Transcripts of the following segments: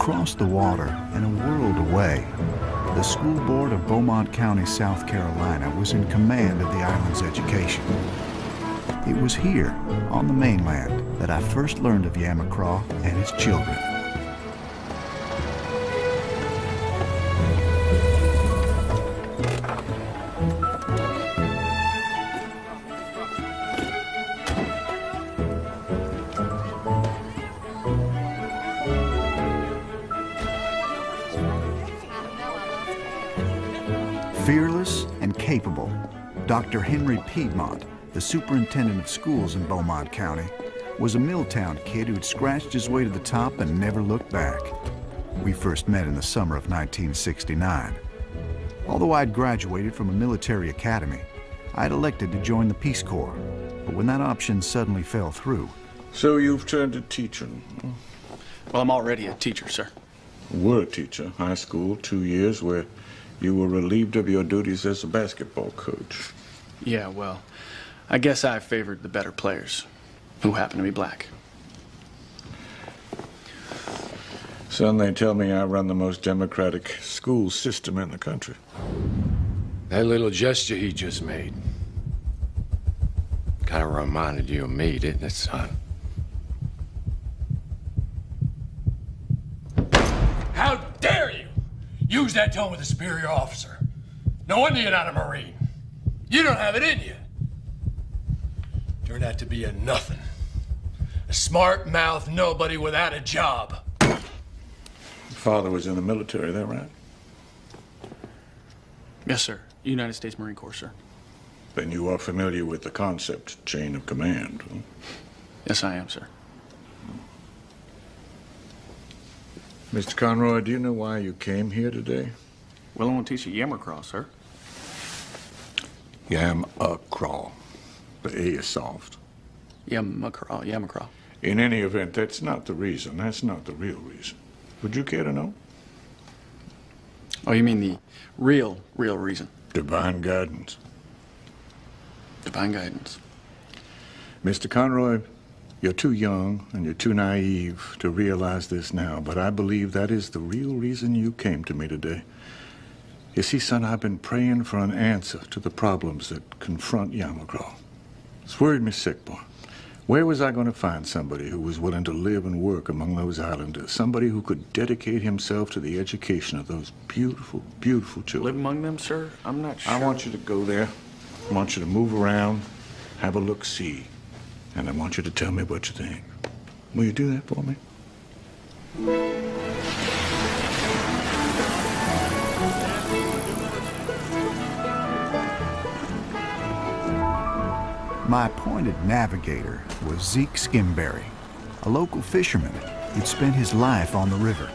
Across the water and a world away, the school board of Beaumont County, South Carolina was in command of the island's education. It was here, on the mainland, that I first learned of Yamacraw and its children. Fearless and capable, Dr. Henry Piedmont, the superintendent of schools in Beaumont County, was a Milltown kid who'd scratched his way to the top and never looked back. We first met in the summer of 1969. Although I'd graduated from a military academy, I'd elected to join the Peace Corps. But when that option suddenly fell through... So you've turned to teaching? Well, I'm already a teacher, sir. Were a teacher, high school, 2 years, where you were relieved of your duties as a basketball coach. Yeah, well, I guess I favored the better players, who happen to be black. Son, they tell me I run the most democratic school system in the country. That little gesture he just made kind of reminded you of me, didn't it, son? How dare you use that tone with a superior officer? No wonder you're not a Marine. You don't have it in you. Turned out to be a nothing. A smart-mouthed nobody without a job. Father was in the military, is that right? Yes, sir. United States Marine Corps, sir. Then you are familiar with the concept, chain of command. Huh? Yes, I am, sir. Mr. Conroy, do you know why you came here today? Well, I won't teach you Yamacraw, sir. Yamacraw. The A is soft. Yamacraw. In any event, that's not the reason. That's not the real reason. Would you care to know? Oh, you mean the real reason? Divine guidance. Divine guidance. Mr. Conroy, you're too young and you're too naive to realize this now, but I believe that is the real reason you came to me today. You see, son, I've been praying for an answer to the problems that confront Yamacraw. It's worried me sick, boy. Where was I going to find somebody who was willing to live and work among those islanders? Somebody who could dedicate himself to the education of those beautiful, beautiful children. Live among them, sir? I'm not sure. I want you to go there. I want you to move around, have a look-see, and I want you to tell me what you think. Will you do that for me? My appointed navigator was Zeke Skimberry, a local fisherman who'd spent his life on the river.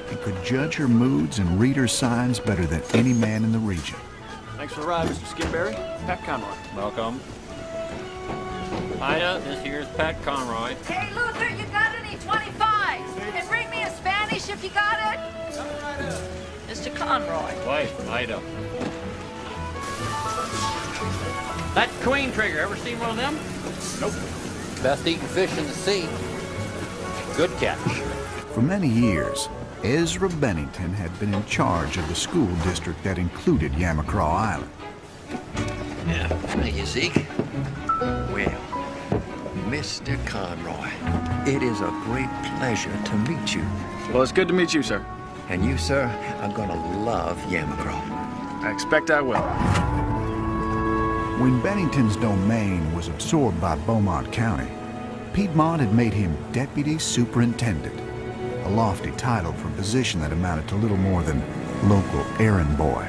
He could judge her moods and read her signs better than any man in the region. Thanks for the ride, Mr. Skimberry. Pat Conroy. Welcome. Hiya, this here's Pat Conroy. Hey, Luther, you got any 25s? And bring me a Spanish if you got it. Mr. Conroy. Wife, Ida. That queen trigger, ever seen one of them? Nope. Best eating fish in the sea. Good catch. For many years, Ezra Bennington had been in charge of the school district that included Yamacraw Island. Yeah, thank you, Zeke. Well, Mr. Conroy, it is a great pleasure to meet you. Well, it's good to meet you, sir. And you, sir, are gonna love Yamacraw. I expect I will. When Bennington's domain was absorbed by Beaumont County, Piedmont had made him Deputy Superintendent, a lofty title for a position that amounted to little more than local errand boy.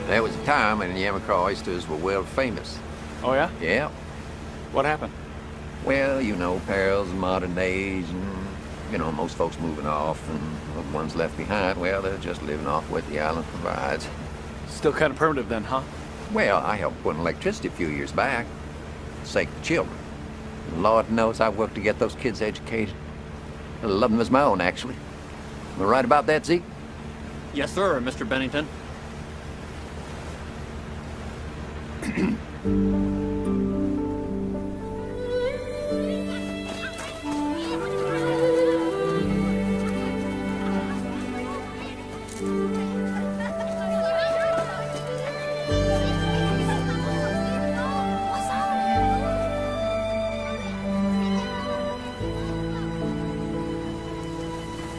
There was a time when Yamacraw oysters were world famous. Oh, yeah? Yeah. What happened? Well, you know, perils of modern age, and, you know, most folks moving off, and the ones left behind, well, they're just living off what the island provides. Still kind of primitive then, huh? Well, I helped put in electricity a few years back. Sake of the children. Lord knows I worked to get those kids educated. I love them as my own, actually. Am I right about that, Zeke? Yes, sir, Mr. Bennington.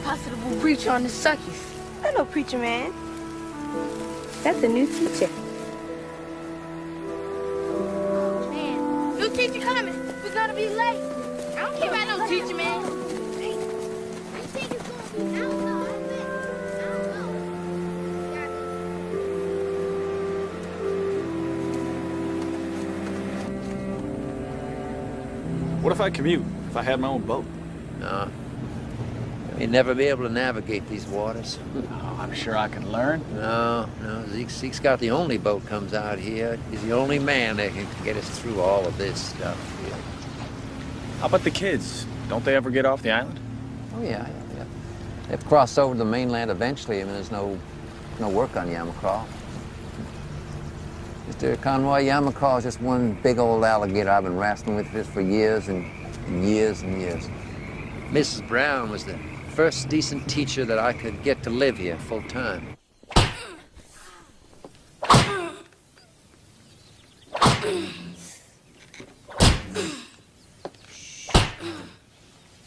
Possible preacher on the suckies. Hello, preacher man. That's a new teacher. Oh, man. New teacher coming. We're gonna be late. I don't care about no teacher, man. Hey, you think it's gonna be outside? What if I commute? If I had my own boat? No. You'll never be able to navigate these waters. Oh, I'm sure I can learn. No. Zeke's got the only boat comes out here. He's the only man that can get us through all of this stuff. Yeah. How about the kids? Don't they ever get off the island? Oh, yeah. They've crossed over to the mainland eventually. I mean, there's no work on Yamacraw. Mr. Conroy, Yamacraw is just one big old alligator I've been wrestling with this for years and years and years. Mrs. Brown was the first decent teacher that I could get to live here full time.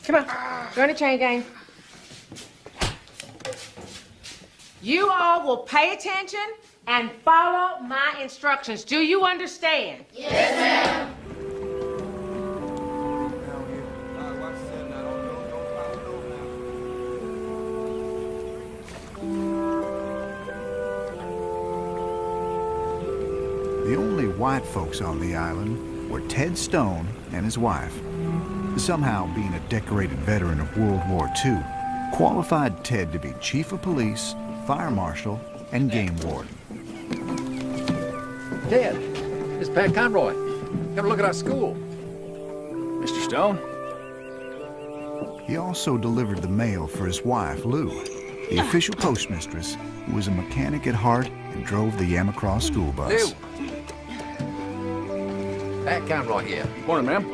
Come on, join the chain gang. You all will pay attention and follow my instructions. Do you understand? Yes, ma'am. The only white folks on the island were Ted Stone and his wife. Somehow, being a decorated veteran of World War II qualified Ted to be chief of police, fire marshal, and game warden. Ted, this is Pat Conroy. Come look at our school. Mr. Stone? He also delivered the mail for his wife, Lou, the official postmistress, who was a mechanic at heart and drove the Yamacraw school bus. Lou. Pat Conroy here. Morning, ma'am.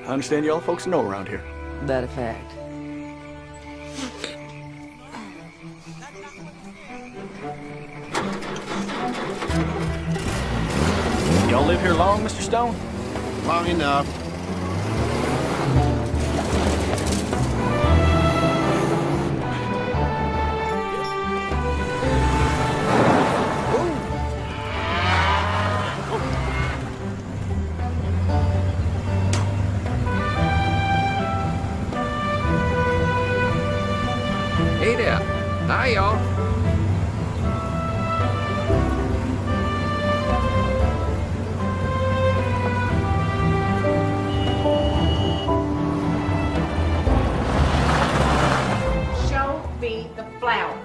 I understand y'all folks know around here. That a fact. Y'all live here long, Mr. Stone? Long enough. Hey there. Hi, y'all. Show me the flower.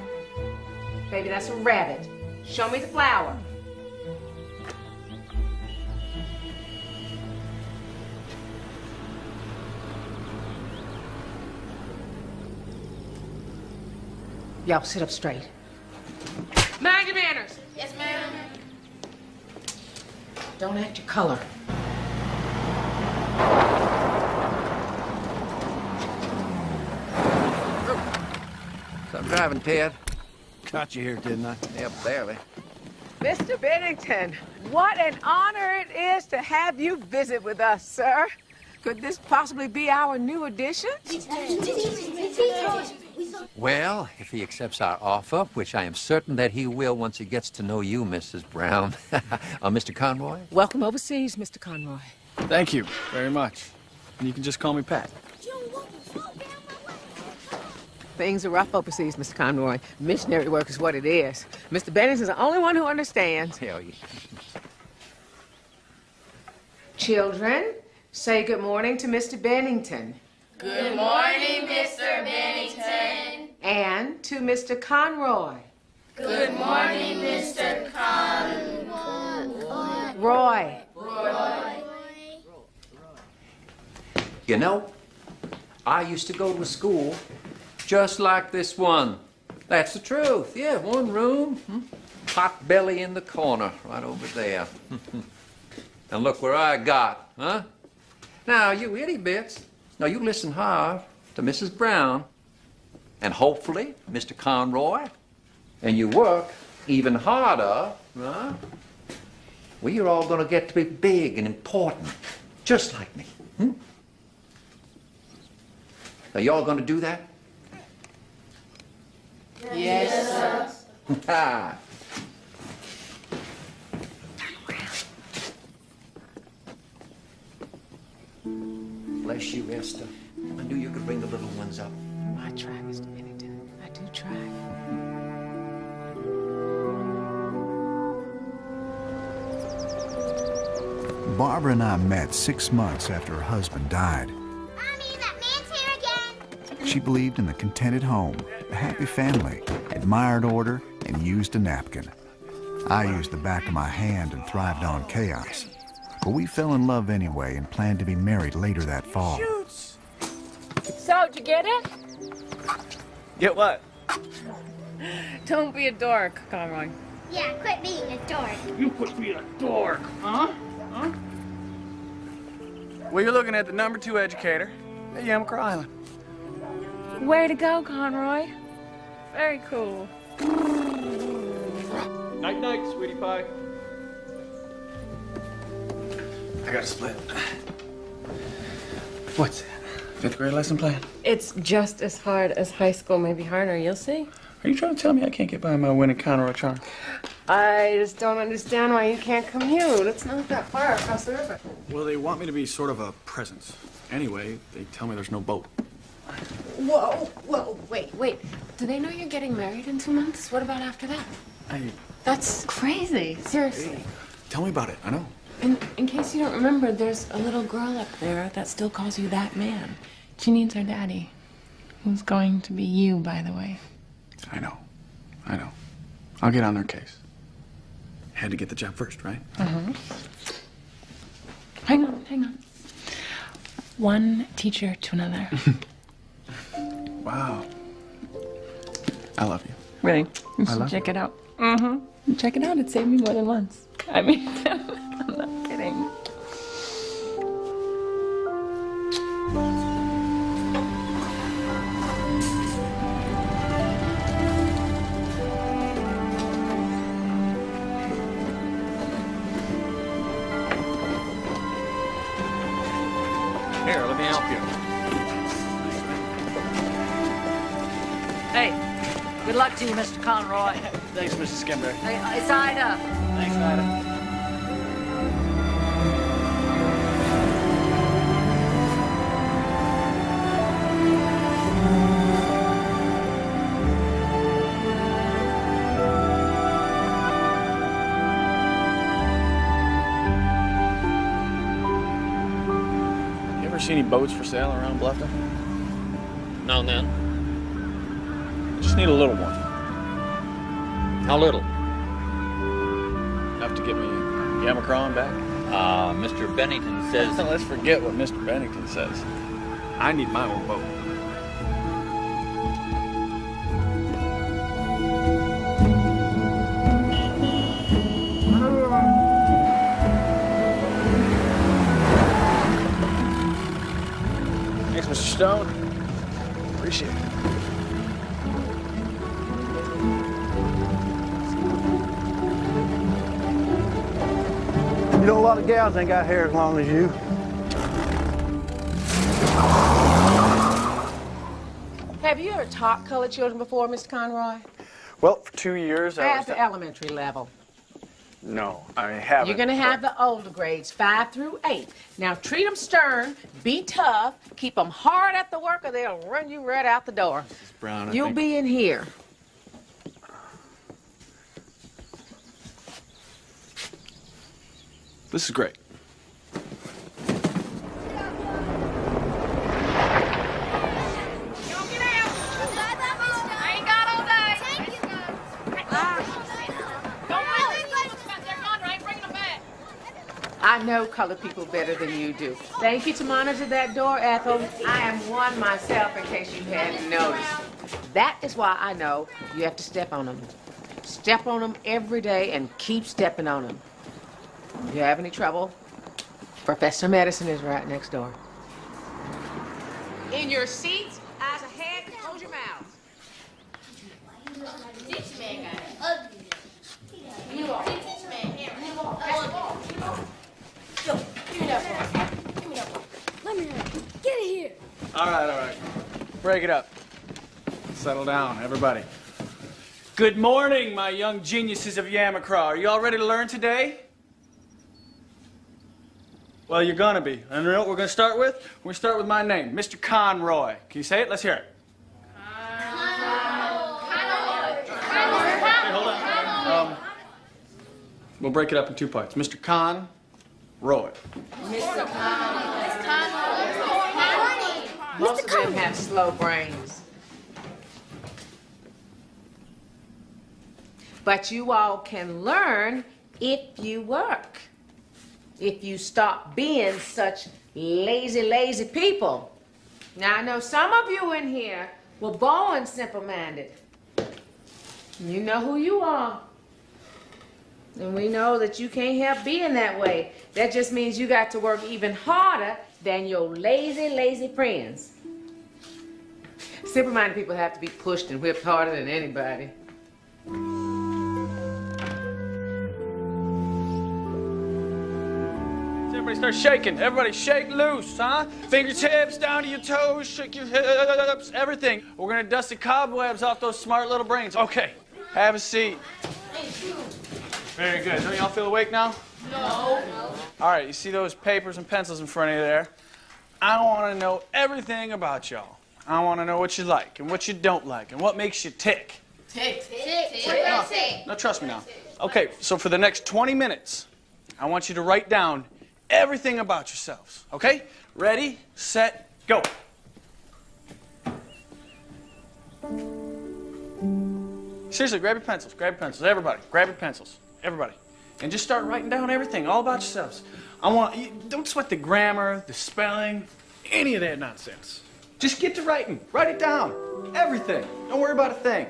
Baby, that's a rabbit. Show me the flower. Y'all sit up straight. Mind your manners. Yes, ma'am. Don't act your color. So I'm driving, Ted. Caught you here, didn't I? Yep, barely. Mr. Bennington, what an honor it is to have you visit with us, sir. Could this possibly be our new addition? Well, if he accepts our offer, which I am certain that he will once he gets to know you, Mrs. Brown. Mr. Conroy? Welcome overseas, Mr. Conroy. Thank you very much. And you can just call me Pat. Things are rough overseas, Mr. Conroy. Missionary work is what it is. Mr. Bennington's the only one who understands. Hell yeah. Children, say good morning to Mr. Bennington. Good morning, Mr. Bennington. And to Mr. Conroy. Good morning, Mr. Roy. You know, I used to go to a school just like this one. That's the truth. Yeah, one room. Pot belly in the corner, right over there. And look where I got, huh? Now, you itty bits. Now, you listen hard to Mrs. Brown, and hopefully Mr. Conroy, and you work even harder, huh? Well, you're all gonna get to be big and important, just like me. Are y'all gonna do that? Yes, sir. Ha! Bless you, Esther. I knew you could bring the little ones up. I try, Mr. Bennington. I do try. Barbara and I met 6 months after her husband died. Mommy, that man's here again. She believed in the contented home, a happy family, admired order, and used a napkin. I used the back of my hand and thrived on chaos. But we fell in love anyway and planned to be married later that fall. So, did you get it? Get what? Don't be a dork, Conroy. Yeah, quit being a dork. You quit being a dork, huh? Well, you're looking at the #2 educator at Yamacraw Island. Way to go, Conroy. Very cool. Night-night, sweetie pie. I got a split. What's that? 5th grade lesson plan? It's just as hard as high school, maybe harder, you'll see. Are you trying to tell me I can't get by my winning Conroy charm? I just don't understand why you can't commute. It's not that far across the river. Well, they want me to be sort of a presence. Anyway, they tell me there's no boat. Whoa, wait. Do they know you're getting married in 2 months? What about after that? That's crazy, seriously. Tell me about it, I know. In case you don't remember, there's a little girl up there that still calls you that man. She needs her daddy, who's going to be you, by the way. I know. I'll get on their case. Had to get the job first, right? Hang on. One teacher to another. Wow. I love you. Really? You I should love check it out. Check it out. It saved me more than once. I mean, I'm not kidding. Here, let me help you. Hey, good luck to you, Mr. Conroy. Thanks, Mrs. Skimberg. Hey, it's Ida. Thanks, Ida. See any boats for sale around Bluffton? Now and then. Just need a little one. How little? Enough to get me Yamacraw and back? Mr. Bennington says... Let's forget what Mr. Bennington says. I need my own boat. Thanks, Mr. Stone. Appreciate it. You know, a lot of gals ain't got hair as long as you. Have you ever taught colored children before, Mr. Conroy? Well, for 2 years, At the elementary level. No, I haven't. You're gonna have the older grades, 5 through 8. Now treat them stern, be tough, keep them hard at the work or they'll run you right out the door. Mrs. Brown, You'll be in here. This is great. I know colored people better than you do. Thank you to monitor that door, Ethel. I am one myself, in case you hadn't noticed. That is why I know you have to step on them. Step on them every day and keep stepping on them. If you have any trouble, Professor Medicine is right next door. In your seats, eyes ahead, and close your mouths. This man got it ugly. You are. This man here. Yo, give me that ball. Give me that ball. Let me have it. Get it here. All right. Break it up. Settle down, everybody. Good morning, my young geniuses of Yamacraw. Are you all ready to learn today? Well, you're gonna be. And you know what we're gonna start with? We're gonna start with my name, Mr. Conroy. Can you say it? Let's hear it. Hey, hold on. We'll break it up in two parts. Mr. Conroy. Mr. Most of them have slow brains. But you all can learn if you work. If you stop being such lazy people. Now, I know some of you in here were born simple-minded. You know who you are. And we know that you can't help being that way. That just means you got to work even harder than your lazy friends. Simple-minded people have to be pushed and whipped harder than anybody. Everybody start shaking. Everybody shake loose, huh? Fingertips down to your toes, shake your hips, everything. We're gonna dust the cobwebs off those smart little brains. Okay, have a seat. Very good. Don't y'all feel awake now? No. All right, you see those papers and pencils in front of you there? I want to know everything about y'all. I want to know what you like and what you don't like and what makes you tick. Tick. No, trust me now. Okay, so for the next 20 minutes, I want you to write down everything about yourselves. Okay? Ready, set, go. Seriously, grab your pencils. Grab your pencils. Everybody, grab your pencils. Everybody. And just start writing down everything, all about yourselves. Don't sweat the grammar, the spelling, any of that nonsense. Just get to writing. Write it down. Everything. Don't worry about a thing.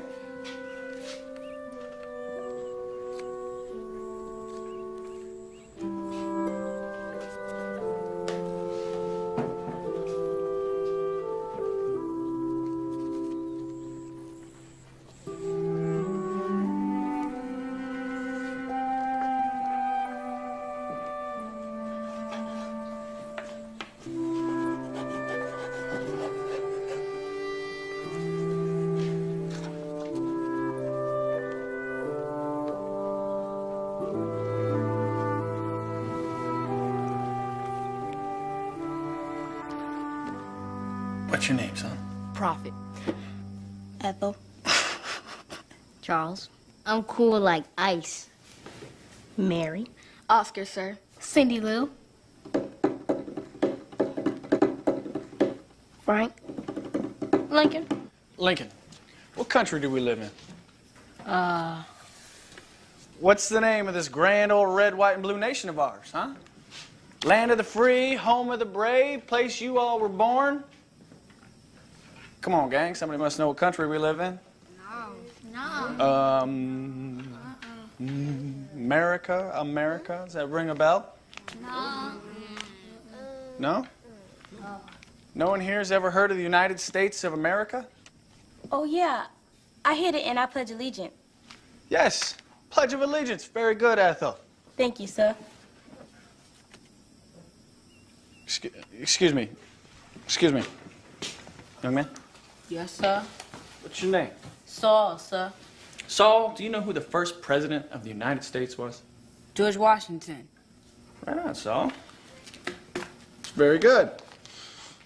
What's your name, son? Prophet. Ethel. Charles. I'm cool like ice. Mary. Oscar, sir. Cindy Lou. Frank. Lincoln. Lincoln. What country do we live in? What's the name of this grand old red, white, and blue nation of ours, huh? Land of the free, home of the brave, place you all were born. Come on, gang. Somebody must know what country we live in. No. America. Does that ring a bell? No. No? No one here has ever heard of the United States of America? Oh, yeah. I hit it and I pledge allegiance. Yes. Pledge of Allegiance. Very good, Ethel. Thank you, sir. Excuse me. Young man? Yes, sir. What's your name? Saul, sir. Saul, do you know who the first president of the United States was? George Washington. Right on, Saul. Very good.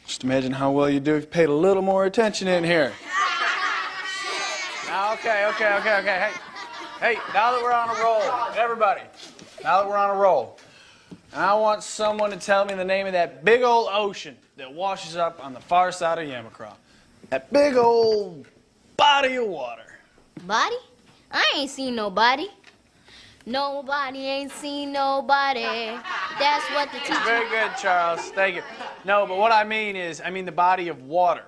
Just imagine how well you do if you paid a little more attention in here. Okay. Hey, now that we're on a roll, everybody, now that we're on a roll, I want someone to tell me the name of that big old ocean that washes up on the far side of Yamacraw. That big old body of water. Body? I ain't seen nobody. Nobody ain't seen nobody. That's what the teacher... Very good, Charles. Thank you. No, but what I mean is, the body of water.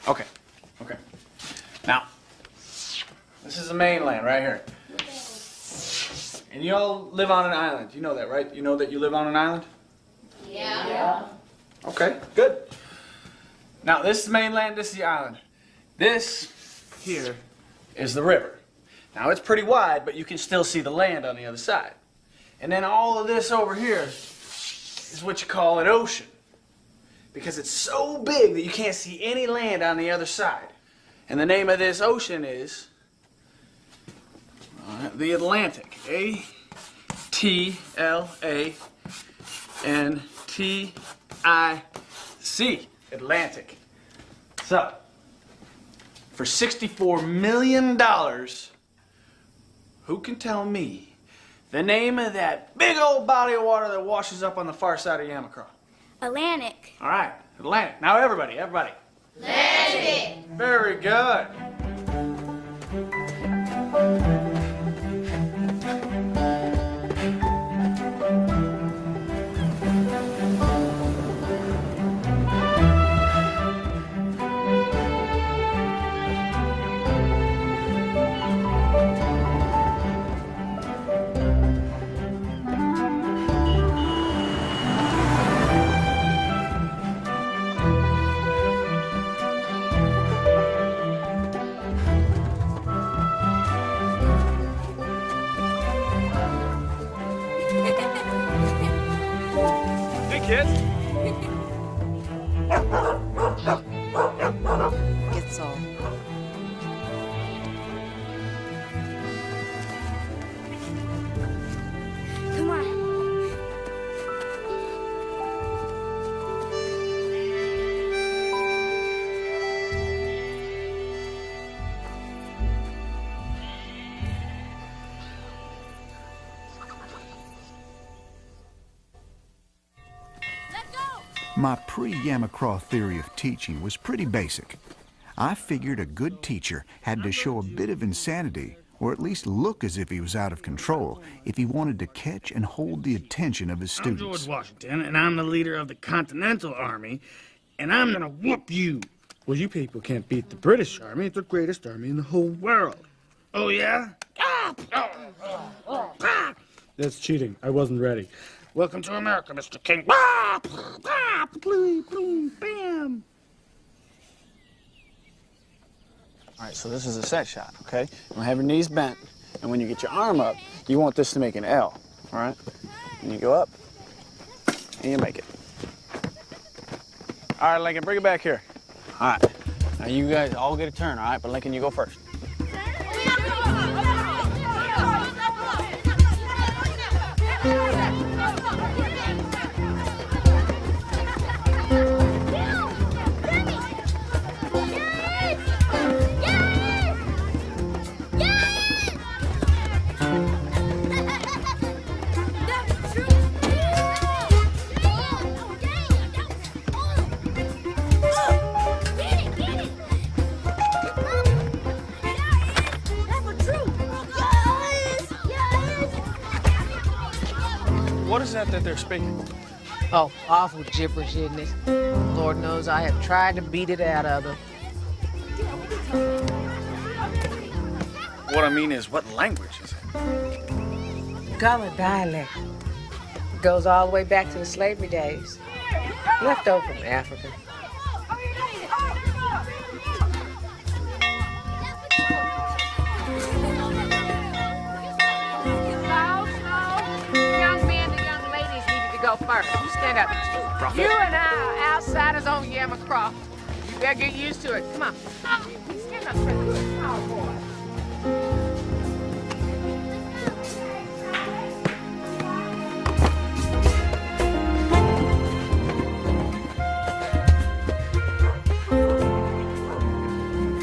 Okay. Okay. Now, this is the mainland right here. And you all live on an island. You know that, right? You know that you live on an island? Yeah. Okay, good. Now, this is the mainland, this is the island. This here is the river. Now, it's pretty wide, but you can still see the land on the other side. And then all of this over here is what you call an ocean. Because it's so big that you can't see any land on the other side. And the name of this ocean is the Atlantic. A-T-L-A-N-T-I-C. Atlantic. So, for $64 million, who can tell me the name of that big old body of water that washes up on the far side of Yamacraw? Atlantic. All right, Atlantic. Now everybody. Atlantic. Very good. Hey, kids. Gets all. Come on. My pre-Yamacraw theory of teaching was pretty basic. I figured a good teacher had to show a bit of insanity, or at least look as if he was out of control, if he wanted to catch and hold the attention of his students. I'm George Washington, and I'm the leader of the Continental Army, and I'm gonna whoop you. Well, you people can't beat the British Army. It's the greatest army in the whole world. Oh, yeah? That's cheating. I wasn't ready. Welcome to America, Mr. King. Bam! All right, so this is a set shot, okay? You're gonna have your knees bent, and when you get your arm up, you want this to make an L, all right? And you go up, and you make it. All right, Lincoln, bring it back here. All right, now you guys all get a turn, all right? But Lincoln, you go first. What is that they're speaking? Oh, awful gibberish, isn't it? Lord knows I have tried to beat it out of them. What I mean is, what language is it? Gullah dialect. It goes all the way back to the slavery days. Left over from Africa. Go first. You stand up. You and I are outsiders on Yamacraw. You better get used to it. Come on. Stand up. Good. Oh, boy.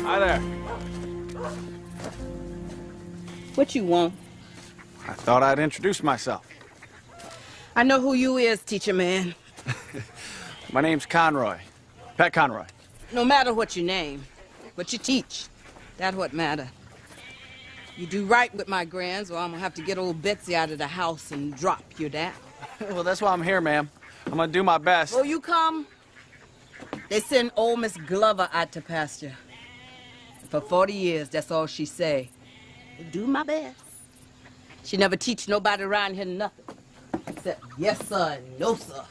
Hi there. What you want? I thought I'd introduce myself. I know who you is, teacher man. My name's Conroy. Pat Conroy. No matter what your name, what you teach, that's what matter. You do right with my grands, or I'm gonna have to get old Betsy out of the house and drop you down. Well, that's why I'm here, ma'am. I'm gonna do my best. Will you come? They send old Miss Glover out to pasture. For 40 years, that's all she say. Do my best. She never teach nobody around here nothing. Except yes, sir, and no, sir.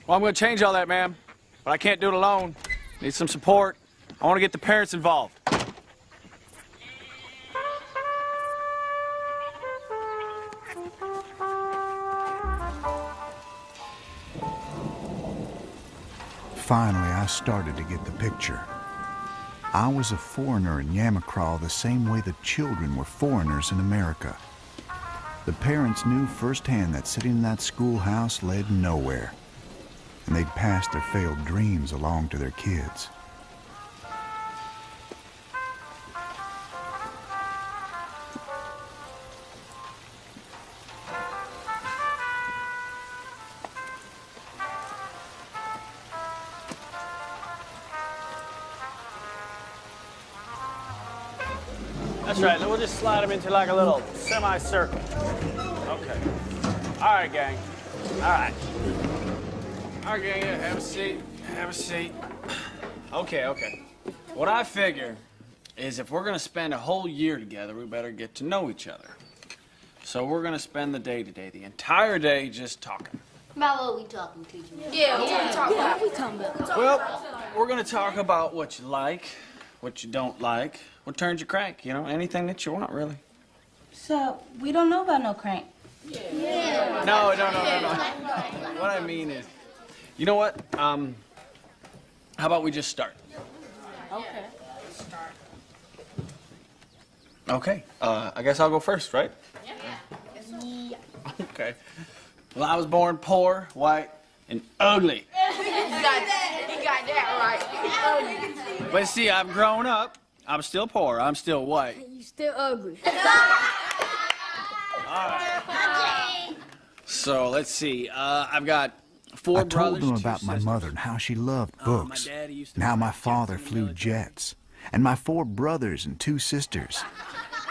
Well, I'm going to change all that, ma'am. But I can't do it alone. Need some support. I want to get the parents involved. Finally, I started to get the picture. I was a foreigner in Yamacraw the same way the children were foreigners in America. The parents knew firsthand that sitting in that schoolhouse led nowhere, and they'd passed their failed dreams along to their kids. That's right. We'll just slide them into like a little semicircle. Okay. All right, gang. All right. All right, gang. Yeah, have a seat. Have a seat. Okay. What I figure is if we're going to spend a whole year together, we better get to know each other. So we're going to spend the day today, the entire day, just talking. About what we talking, teacher? Yeah, what we talking about? Well, we're going to talk about what you like, what you don't like, what turns you crank, you know, anything that you want, really. So, we don't know about no crank. Yeah. No. What I mean is, you know what? How about we just start? Okay. Okay. I guess I'll go first, right? Yeah. Okay. Well, I was born poor, white, and ugly. He got that right. But see, I've grown up. I'm still poor. I'm still white. You still ugly. So let's see. I've got four I brothers. told them about my mother and how she loved books, and how my father flew jets, and my 4 brothers and 2 sisters,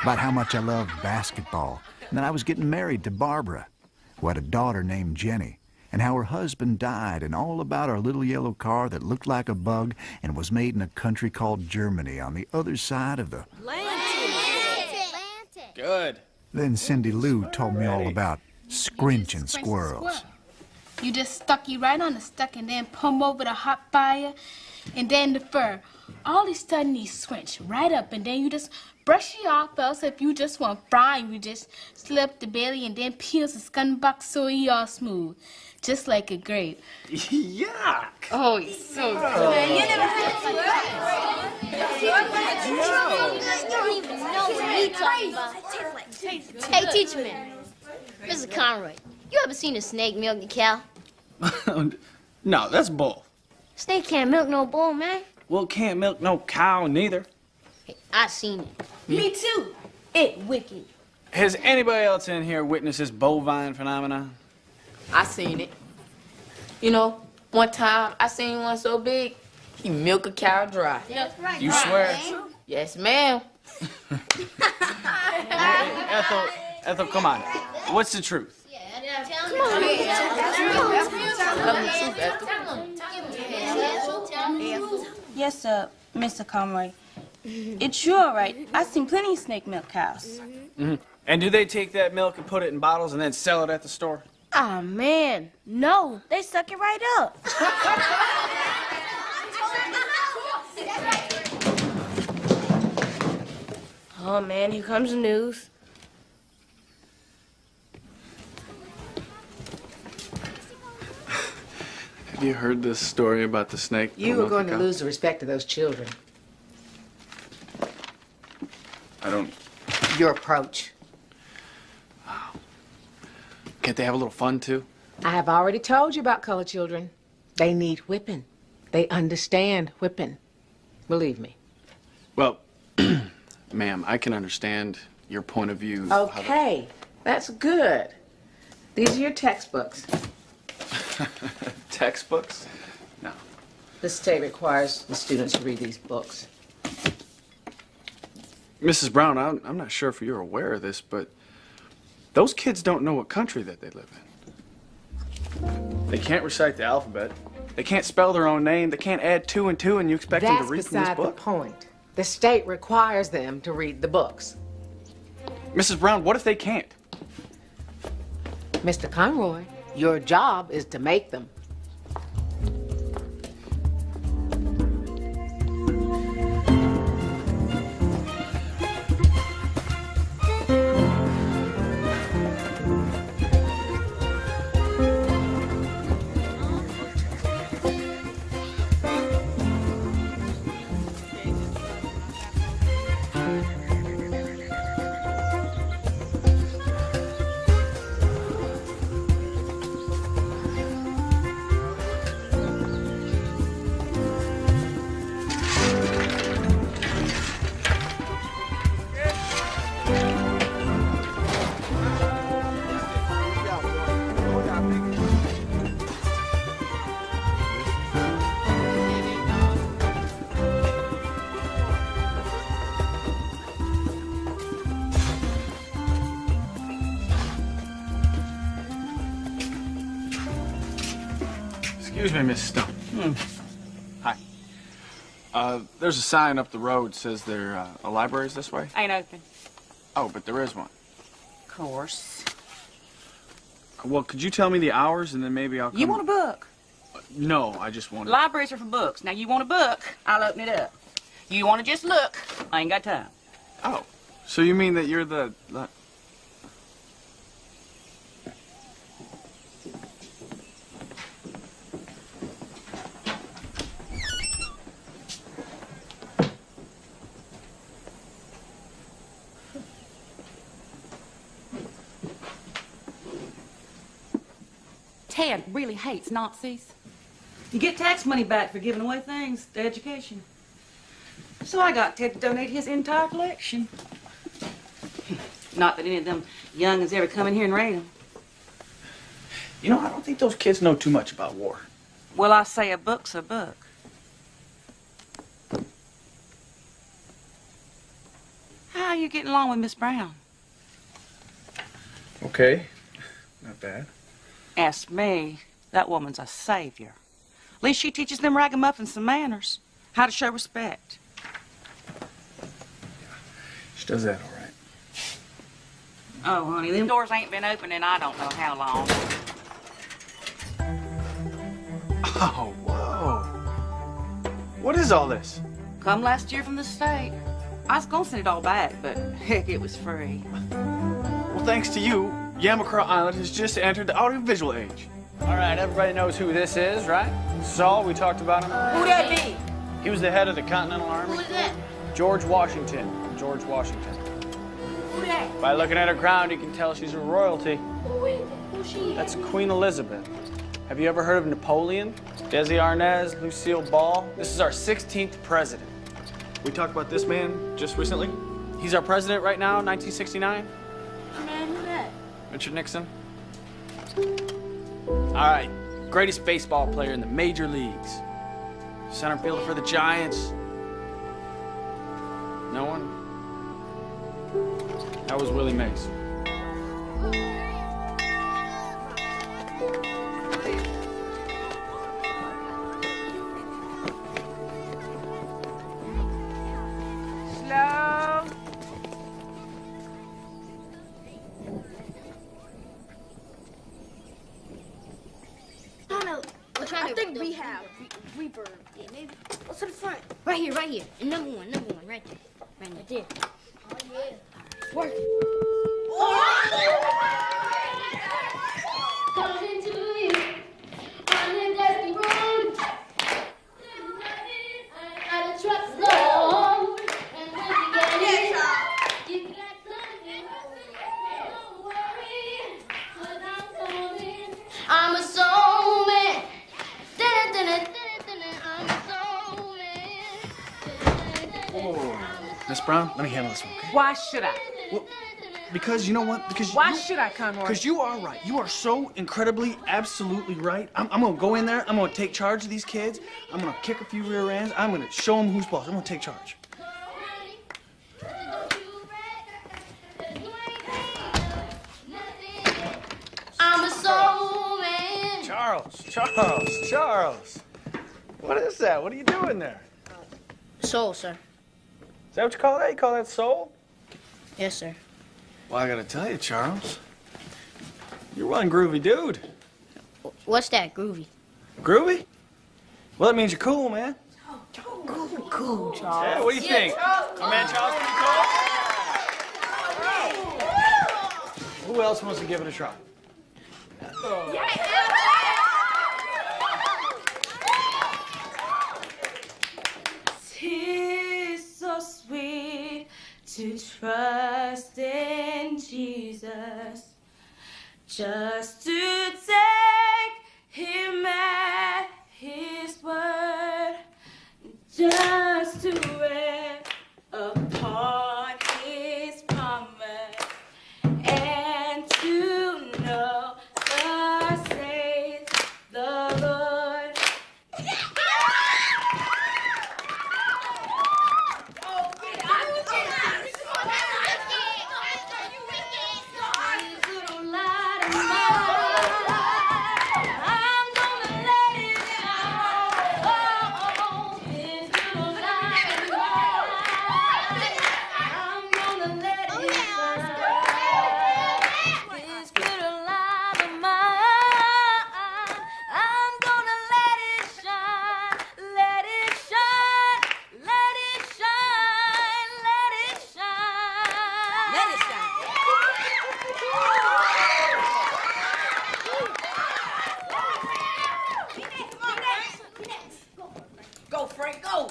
about how much I loved basketball, and that I was getting married to Barbara, who had a daughter named Jenny, and how her husband died, and all about our little yellow car that looked like a bug and was made in a country called Germany on the other side of the... Good. Then Cindy Lou told me all about scrinching squirrels. You just stuck you right on the stuck and then pump over the hot fire and then the fur. All of a sudden you switch right up and then you just brush it off, else if you just want frying, you just slip the belly and then peels the scun box so he all smooth. Just like a grape. Yuck! Oh, he's so good. You never had You don't even know what you're talking about. Hey, teacher man. Mr. Conroy, you ever seen a snake milk a cow? No, that's bull. Snake can't milk no bull, man. Well, can't milk no cow neither. Hey, I seen it. Me too. It wicked. Has anybody else in here witnessed this bovine phenomenon? I seen it. You know, one time I seen one so big, he milked a cow dry. That's right. You swear? Yes, ma'am. Ethel, come on. What's the truth? Come on. Yes, sir, Mr. Conroy. It's sure right. I've seen plenty of snake milk cows. Mm-hmm. And do they take that milk and put it in bottles and then sell it at the store? Ah, man. No, they suck it right up. Oh, man, here comes the news. Have you heard this story about the snake? You were going to lose the respect of those children. I don't... Your approach. Can't they have a little fun, too? I have already told you about colored children. They need whipping. They understand whipping. Believe me. Well, ma'am, I can understand your point of view. Okay, that's good. These are your textbooks. Textbooks? No. The state requires the students to read these books. Mrs. Brown, I'm not sure if you're aware of this, but those kids don't know what country that they live in. They can't recite the alphabet. They can't spell their own name. They can't add 2 and 2, and you expect them to read from this That's beside the book? point. The state requires them to read the books. Mrs. Brown, what if they can't? Mr. Conroy, your job is to make them. Excuse me, Miss Stone. Hi. There's a sign up the road says there a library's this way. Ain't open. Oh, but there is one. Of course. Well, could you tell me the hours and then maybe I'll come... You want a book? No, I just want... Libraries are for books. Now, you want a book, I'll open it up. You want to just look, I ain't got time. Oh, so you mean that you're the... Ted really hates Nazis. You get tax money back for giving away things to education. So I got Ted to donate his entire collection. Not that any of them young'uns ever come in here and raid them. You know, I don't think those kids know too much about war. Well, I say a book's a book. How are you getting along with Miss Brown? Okay, not bad. Ask me, that woman's a savior. At least she teaches them ragamuffins some manners, how to show respect. She does that all right. Oh, honey, them doors ain't been open in I don't know how long. Oh, whoa. What is all this? Come last year from the state. I was gonna send it all back, but heck, it was free. Well, thanks to you, Yamacraw Island has just entered the audiovisual age. All right, everybody knows who this is, right? Saul, we talked about him. Who that be? He was the head of the Continental Army. Who is that? George Washington. George Washington. Who that? By looking at her crown, you can tell she's a royalty. Who is it? Who's she? That's Queen Elizabeth. Have you ever heard of Napoleon? Desi Arnaz, Lucille Ball? This is our 16th president. We talked about this man just recently. He's our president right now, 1969. Man, who that? Richard Nixon. All right, greatest baseball player in the major leagues. Center fielder for the Giants. No one? That was Willie Mays. Slow. I think we have Reaper. Yeah, maybe. What's to the front? Right here, right here. And number one, right there. Right there. Oh, yeah. It's working. Coming to you on the dusty road. Out of trucks low. And when you get it, you got something. Don't worry, 'cause I'm coming. I'm a soul man. Miss Brown, let me handle this one, okay? Why should I? Well, because you know what? Because Why should I, Conroy? Because you are right. You are so incredibly, absolutely right. I'm gonna go in there. I'm gonna take charge of these kids. I'm gonna kick a few rear ends. I'm gonna show them who's boss. I'm gonna take charge. I'm a soul man. Charles. What is that? What are you doing there? Soul, sir. Is that what you call that? You call that soul? Yes, sir. Well, I gotta tell you, Charles, you're one groovy dude. What's that, groovy? Groovy? Well, that means you're cool, man. Cool, Charles. Yeah, what do you think? My man Charles pretty cool? Who else wants to give it a try? Tis so sweet to trust in Jesus, just to take him at his word, just to rest upon his promise, and to know thus saith the Lord. Go, Frank, go.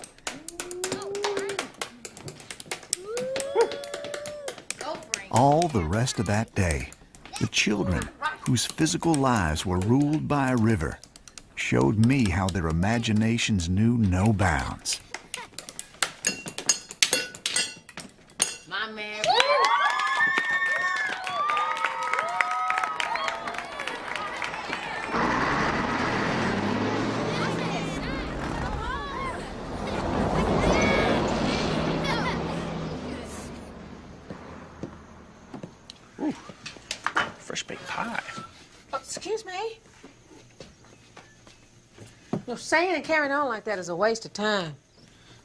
All the rest of that day, the children, whose physical lives were ruled by a river, showed me how their imaginations knew no bounds. My man. Ooh, fresh baked pie. Excuse me? No, saying and carrying on like that is a waste of time.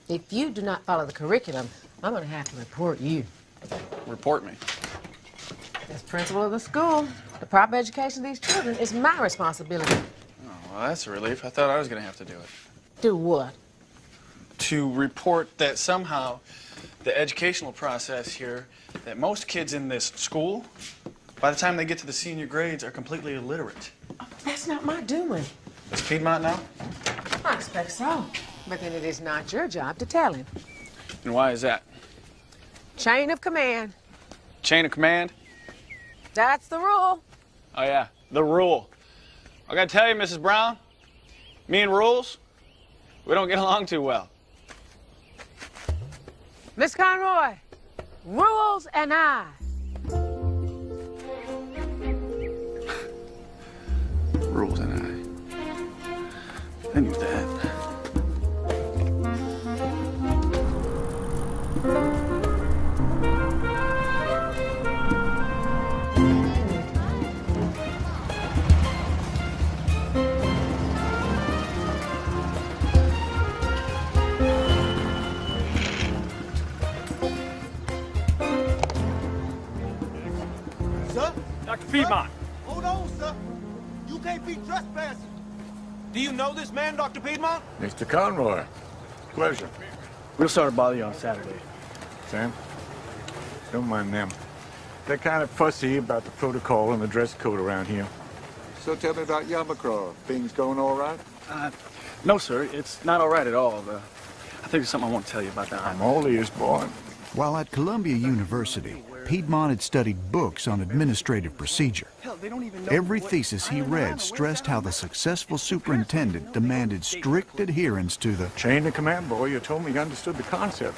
If you do not follow the curriculum, I'm going to have to report you. Report me. As principal of the school, the proper education of these children is my responsibility. Oh, well, that's a relief. I thought I was going to have to do it. Do what? To report that somehow the educational process here, that most kids in this school, by the time they get to the senior grades, are completely illiterate. That's not my doing. Is Piedmont now? I expect so. But then it is not your job to tell him. And why is that? Chain of command. Chain of command? That's the rule. Oh, yeah, the rule. I gotta tell you, Mrs. Brown, me and Rules, we don't get along too well. Miss Conroy, Rules and I. Rules and I knew that. Sir? Dr. Piedmont. Hold on, sir. You can't be trespassing. Do you know this man, Dr. Piedmont? Mr. Conroy, pleasure. We'll start to bother you on Saturday. Sam, don't mind them. They're kind of fussy about the protocol and the dress code around here. So tell me about Yamacraw. Things going all right? No, sir. It's not all right at all. I think there's something I want to tell you about that. I'm all ears, boy. While at Columbia University, Piedmont had studied books on administrative procedure. Every thesis he read stressed how the successful superintendent demanded strict adherence to the chain of command, boy. You told me you understood the concept.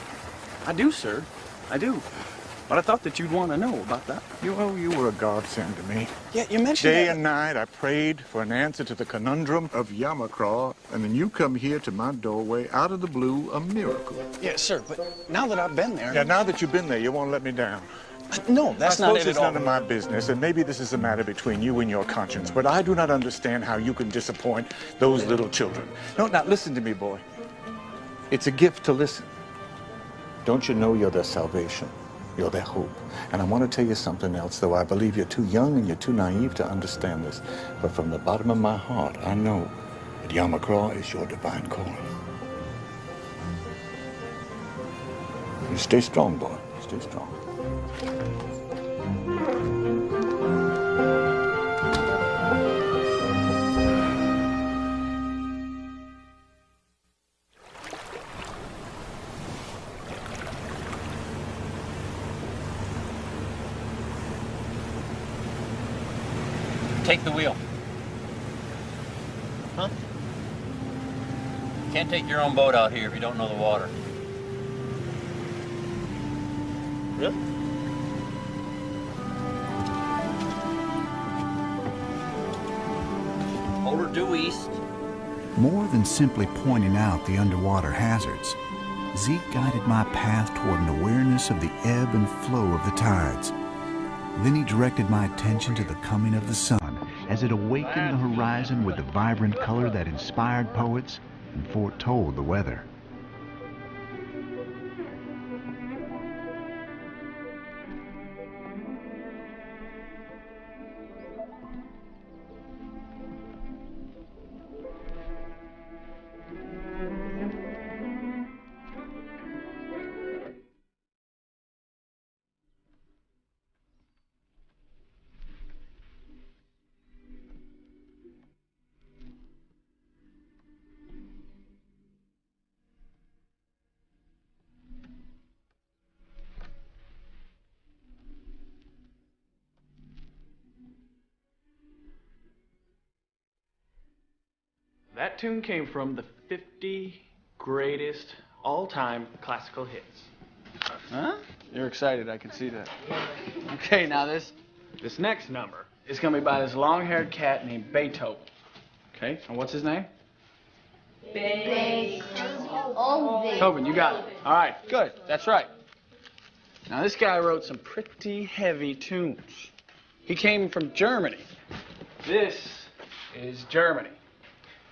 I do, sir. I do. But I thought that you'd want to know about that. You were a godsend to me. Yeah, you mentioned Day that. and night, I prayed for an answer to the conundrum of Yamacraw, and then you come here to my doorway, out of the blue, a miracle. Yeah, sir, but now that I've been there... Yeah, now that you've been there, you won't let me down. No, that's not it it's at all. none of my business, and maybe this is a matter between you and your conscience, but I do not understand how you can disappoint those little children. No, now listen to me, boy. It's a gift to listen. Don't you know you're their salvation? You're their hope. And I want to tell you something else, though I believe you're too young and you're too naive to understand this. But from the bottom of my heart, I know that Yamacraw is your divine calling. You stay strong, boy. Stay strong. Take the wheel. Huh? Can't take your own boat out here if you don't know the water. Really? Hold her due east. More than simply pointing out the underwater hazards, Zeke guided my path toward an awareness of the ebb and flow of the tides. Then he directed my attention to the coming of the sun as it awakened the horizon with the vibrant color that inspired poets and foretold the weather. That tune came from the 50 greatest all-time classical hits. Huh? You're excited, I can see that. Okay, now this next number is gonna be by this long-haired cat named Beethoven. Okay, and what's his name? Beethoven, you got it. All right, good, that's right. Now this guy wrote some pretty heavy tunes. He came from Germany. This is Germany.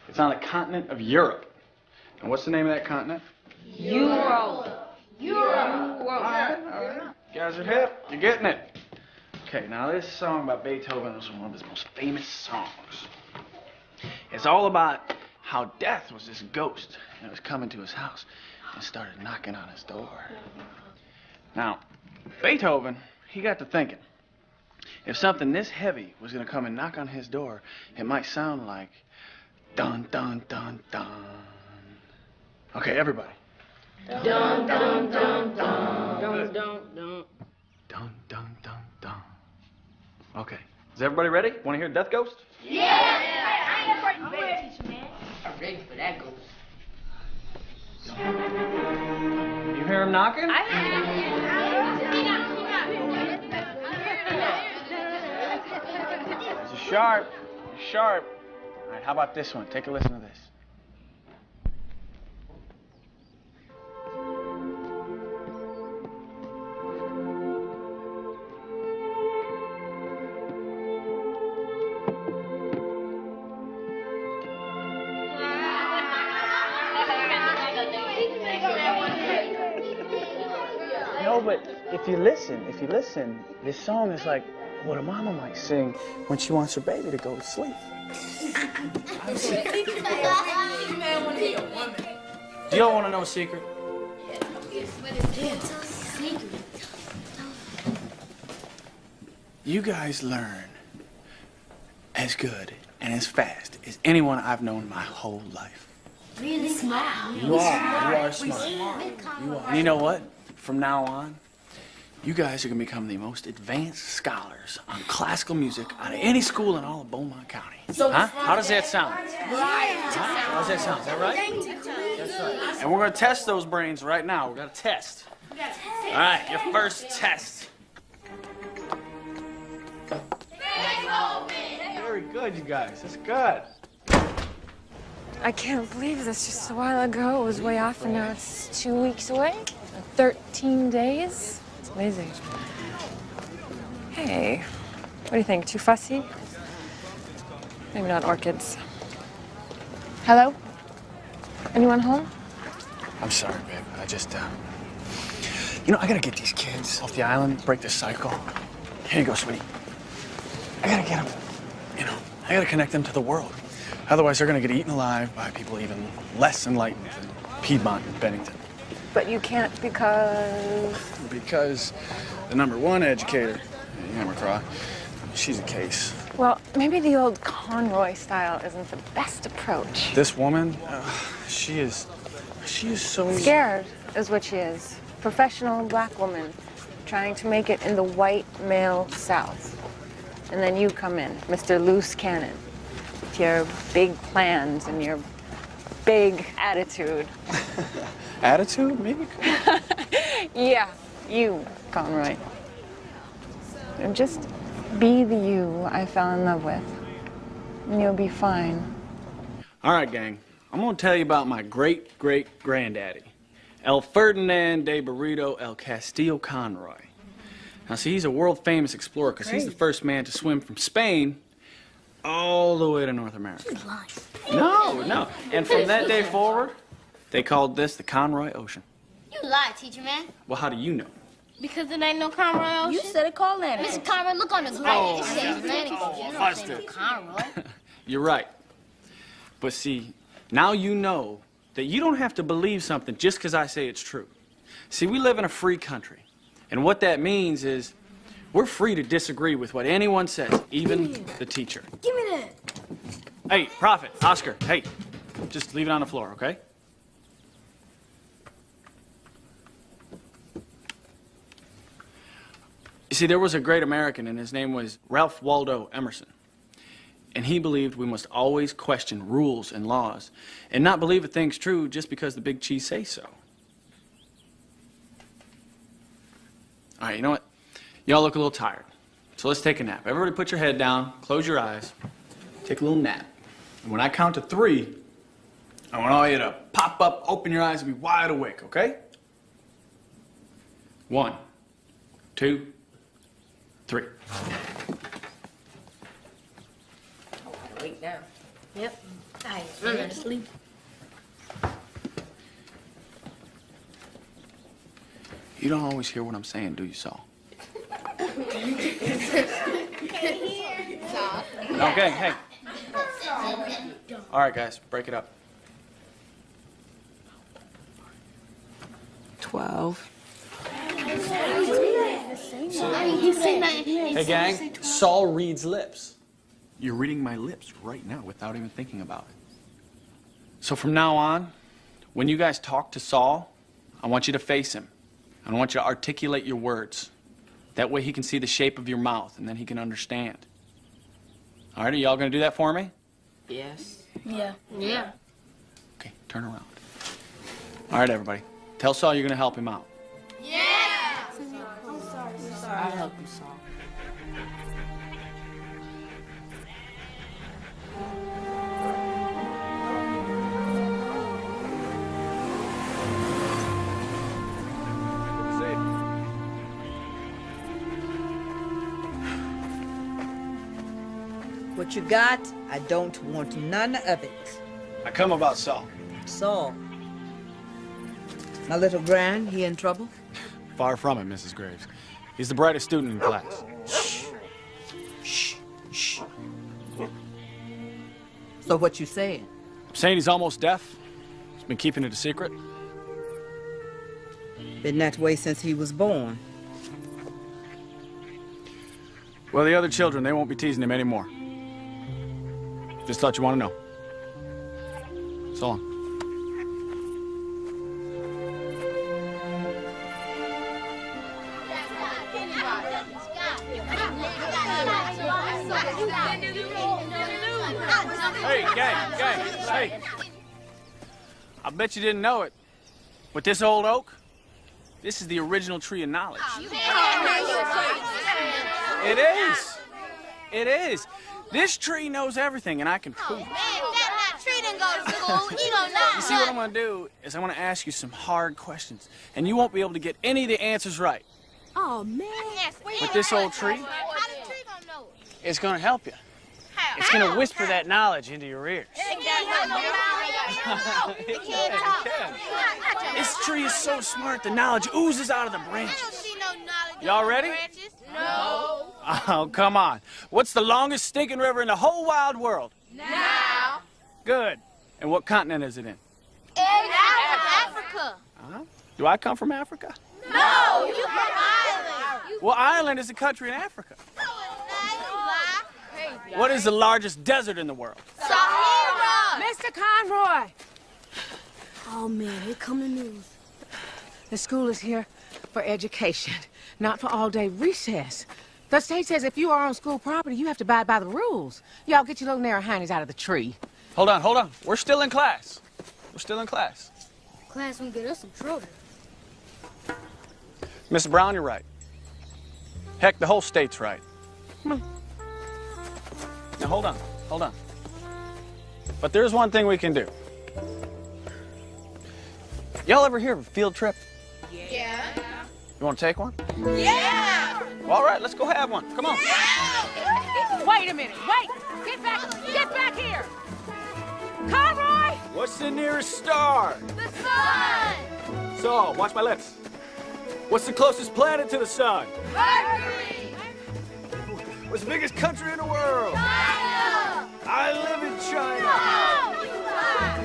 It's on the continent of Europe. And what's the name of that continent? Europe. Europe. All right. You guys are hip. You're getting it. Okay, now this song by Beethoven is one of his most famous songs. It's all about how death was this ghost and it was coming to his house and started knocking on his door. Now, Beethoven, he got to thinking, if something this heavy was going to come and knock on his door, it might sound like dun, dun, dun, dun. Okay, everybody. Dun, dun, dun, dun. Dun, dun, dun. Dun, dun, dun, dun. Okay. Is everybody ready? Want to hear Death Ghost? Yeah! I'm ready, teacher, man. I'm ready for that ghost. You hear him knocking? I hear him. This is sharp. It's sharp. All right, how about this one? Take a listen to this. No, but if you listen, this song is like what a mama might sing when she wants her baby to go to sleep. Do y'all want to know a secret? You guys learn as good and as fast as anyone I've known my whole life. Really smart. You are smart. And you know what? From now on, you guys are going to become the most advanced scholars on classical music out of any school in all of Beaumont County. Huh? How does that sound? How does that sound? Is that right? That's right. And we're going to test those brains right now. We're going to test. All right, your first test. Very good, you guys. That's good. I can't believe this. Just a while ago, it was way off, and now it's 2 weeks away. 13 days. It's amazing. Hey, what do you think? Too fussy? Maybe not orchids. Hello? Anyone home? I'm sorry, babe. I just, you know, I gotta get these kids off the island, break this cycle. Here you go, sweetie. I gotta get them, you know, I gotta connect them to the world. Otherwise, they're gonna get eaten alive by people even less enlightened than Piedmont and Bennington. But you can't because... Because the #1 educator, Yamacraw, she's a case. Well, maybe the old Conroy style isn't the best approach. This woman, she is so... Scared is what she is. Professional black woman trying to make it in the white male South. And then you come in, Mr. Loose Cannon, with your big plans and your big attitude. Attitude, maybe? Yeah, you, Conroy. And just be the you I fell in love with, and you'll be fine. All right, gang. I'm gonna tell you about my great-great-granddaddy, El Ferdinand de Burrito El Castillo Conroy. Now, see, he's a world-famous explorer because he's the first man to swim from Spain all the way to North America. No. And from that day forward, they called this the Conroy Ocean. You lied, teacher man. Well, how do you know? Because it ain't no Conroy Ocean. You said it called Atlantic. Mr. Conroy, look on his right. It says Atlantic Ocean. You don't say busted. no Conroy. You're right. But see, now you know that you don't have to believe something just because I say it's true. See, we live in a free country. And what that means is we're free to disagree with what anyone says, even the teacher. Give me that. Hey, Prophet, Oscar, hey, just leave it on the floor, okay? You see, there was a great American, and his name was Ralph Waldo Emerson. And he believed we must always question rules and laws and not believe a thing's true just because the big cheese say so. All right, you know what? Y'all look a little tired. So let's take a nap. Everybody put your head down, close your eyes, take a little nap. And when I count to 3, I want all you to pop up, open your eyes, and be wide awake, okay? 1, 2, 3. Wait now. Yep. I'm gonna sleep. You don't always hear what I'm saying, do you, Saul? Okay, hey. All right, guys, break it up. 12. Hey, gang, Saul reads lips. You're reading my lips right now without even thinking about it. So from now on, when you guys talk to Saul, I want you to face him. I want you to articulate your words. That way he can see the shape of your mouth, and then he can understand. All right, are y'all going to do that for me? Yes. Yeah. Yeah. Okay, turn around. All right, everybody. Tell Saul you're going to help him out. Yeah. I'm sorry. I'll help you, Saul. What you got, I don't want none of it. I come about Saul. Saul. My little Gran, he in trouble? Far from it, Mrs. Graves. He's the brightest student in class. Shh. So what you saying? I'm saying he's almost deaf. He's been keeping it a secret. Been that way since he was born. Well, the other children, they won't be teasing him anymore. Just thought you want to know. So long. Hey, gang, hey. I bet you didn't know it, but this old oak, this is the original tree of knowledge. It is. It is. This tree knows everything, and I can prove it. Man, that tree didn't go to school. You don't know. You see, what I'm going to do is I'm going to ask you some hard questions, and you won't be able to get any of the answers right. Oh, man. With this old tree, it's gonna help you. It's gonna whisper that knowledge into your ears. This tree is so smart, the knowledge oozes out of the branches. Y'all ready? No. Oh, come on. What's the longest stinking river in the whole wide world? Now. Good. And what continent is it in? Africa. Do I come from Africa? No, you from Ireland. Well, Ireland is a country in Africa. What is the largest desert in the world? Sahara. Mr. Conroy! Oh, man, here come the news. The school is here for education, not for all-day recess. The state says if you are on school property, you have to abide by the rules. Y'all get your little narrow hindies out of the tree. Hold on. We're still in class. Class won't get us in trouble. Mr. Brown, you're right. Heck, the whole state's right. Now, hold on. But there's one thing we can do. Y'all ever hear of a field trip? Yeah. You want to take one? Yeah. Well, all right, let's go have one. Come on. Wait a minute, wait! Get back here! Conroy! What's the nearest star? The sun. So, watch my lips. What's the closest planet to the sun? Mercury. What's the biggest country in the world? China. I live in China. No, you lie.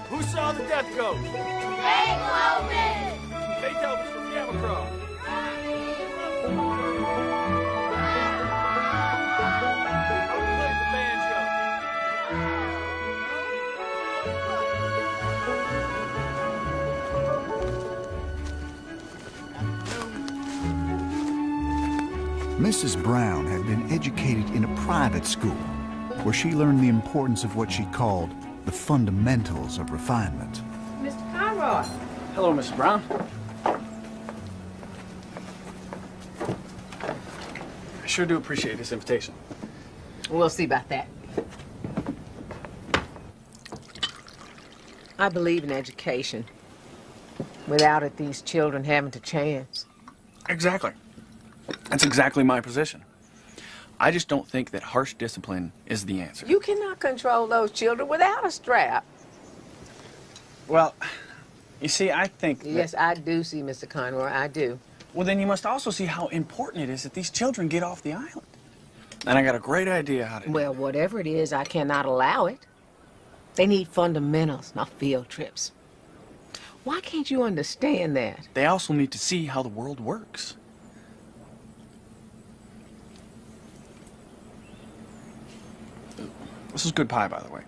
Who saw the Death Ghost? Beethoven. Beethoven's from Yamacraw. Who played the banjo? Mrs. Brown had been educated in a private school where she learned the importance of what she called the fundamentals of refinement. Mr. Conroy. Hello, Mrs. Brown. I sure do appreciate this invitation. We'll see about that. I believe in education. Without it, these children haven't a chance. Exactly. That's exactly my position. I just don't think that harsh discipline is the answer. You cannot control those children without a strap. Well, you see, I think that... Yes, I do see, Mr. Conroy, I do. Well, then you must also see how important it is that these children get off the island. And I got a great idea how to... Well, whatever it is, I cannot allow it. They need fundamentals, not field trips. Why can't you understand that? They also need to see how the world works. This is good pie, by the way.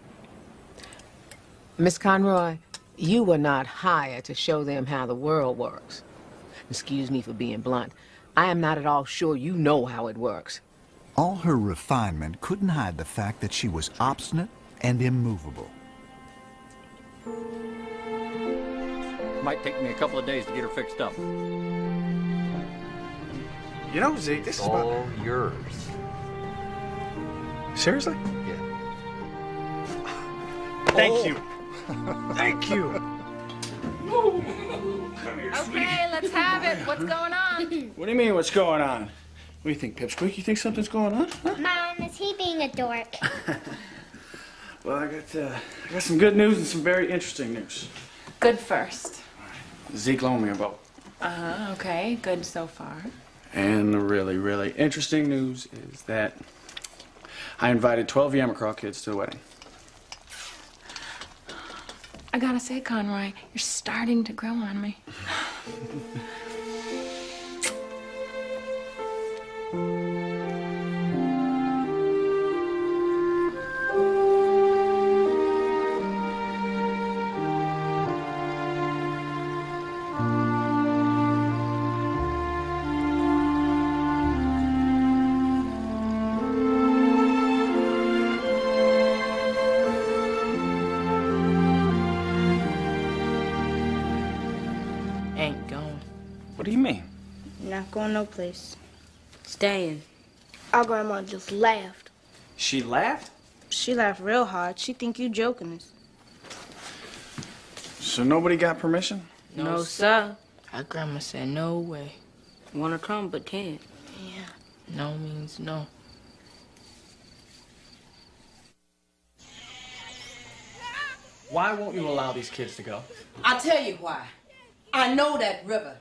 Miss Conroy, you were not hired to show them how the world works. Excuse me for being blunt. I am not at all sure you know how it works. All her refinement couldn't hide the fact that she was obstinate and immovable. Might take me a couple of days to get her fixed up. You know, Zeke, this is all yours. Seriously? Yeah. Thank you. Thank you. Okay, let's have it. What's going on? What do you mean, what's going on? What do you think, Pipsqueak? You think something's going on? Huh? Mom, is he being a dork? Well, I got some good news and some very interesting news. Good first. Zeke loaned me a boat. Okay, good so far. And the really, really interesting news is that I invited 12 Yamacraw kids to the wedding. I gotta say, Conroy, you're starting to grow on me. Ain't going. What do you mean? Not going no place. Staying. Our grandma just laughed. She laughed? She laughed real hard. She think you joking us. So nobody got permission? No, sir. Our grandma said no way. Wanna come but can't. Yeah. No means no. Why won't you allow these kids to go? I'll tell you why. I know that river.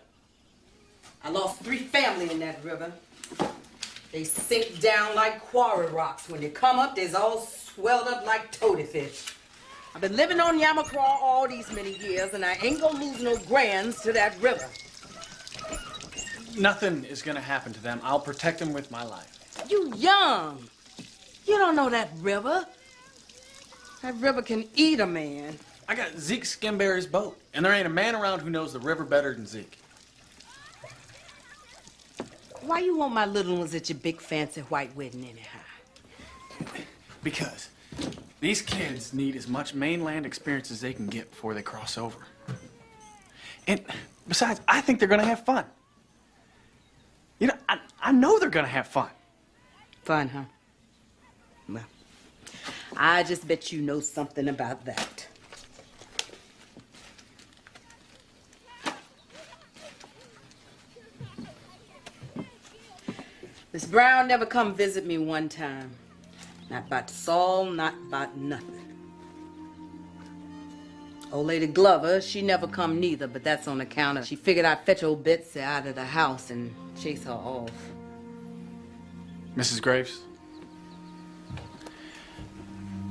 I lost 3 family in that river. They sink down like quarry rocks. When they come up, they's all swelled up like toady fish. I've been living on Yamacraw all these many years, and I ain't gonna lose no grands to that river. Nothing is gonna happen to them. I'll protect them with my life. You young. You don't know that river. That river can eat a man. I got Zeke Skimberry's boat, and there ain't a man around who knows the river better than Zeke. Why you want my little ones at your big fancy white wedding anyhow? Because these kids need as much mainland experience as they can get before they cross over. And besides, I think they're gonna have fun. You know, I know they're gonna have fun. Fun, huh? Well, I just bet you know something about that. Miss Brown never come visit me one time. Not about Saul, not about nothing. Old Lady Glover, she never come neither, but that's on account of she figured I'd fetch old Betsy out of the house and chase her off. Mrs. Graves,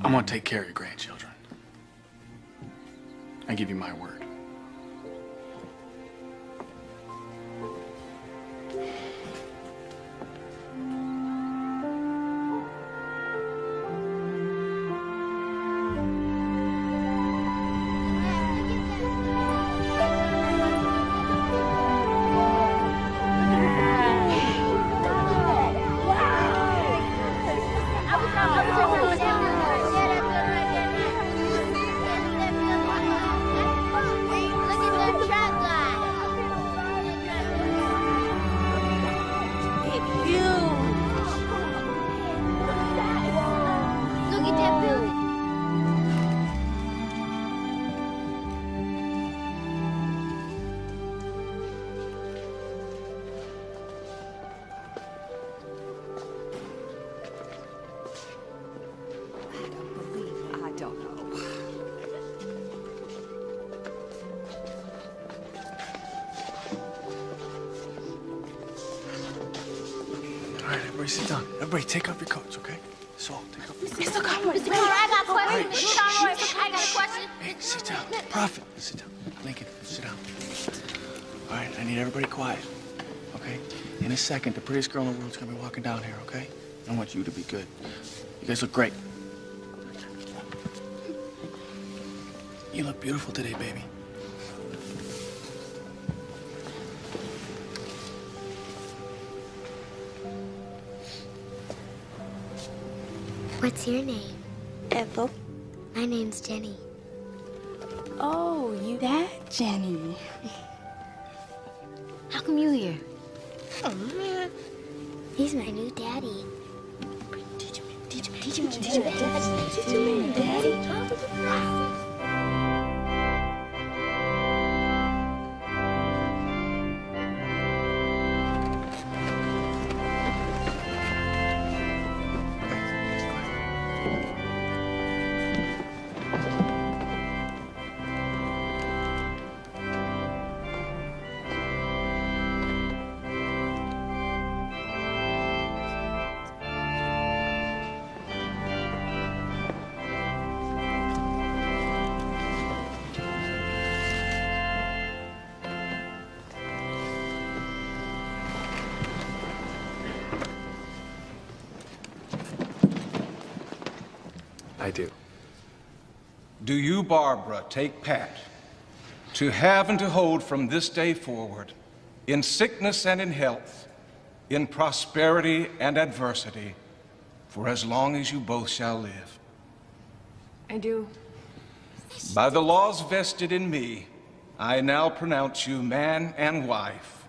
I'm gonna take care of your grandchildren. I give you my word. Everybody sit down. Everybody take off your coats, okay? Saul, take off your coats. Mr. Conroy, I got a question. Mr. Conroy, I got a question. Hey, sit down. Prophet, sit down. Lincoln, sit down. All right, I need everybody quiet, okay? In a second, the prettiest girl in the world's gonna be walking down here, okay? I want you to be good. You guys look great. You look beautiful today, baby. What's your name? Ethel. My name's Jenny. Oh, you that Jenny. How come you here? Oh, man. He's my new daddy. Teach him, Daddy. I do. Do you, Barbara, take Pat to have and to hold from this day forward, in sickness and in health, in prosperity and adversity, for as long as you both shall live? I do. By the laws vested in me, I now pronounce you man and wife.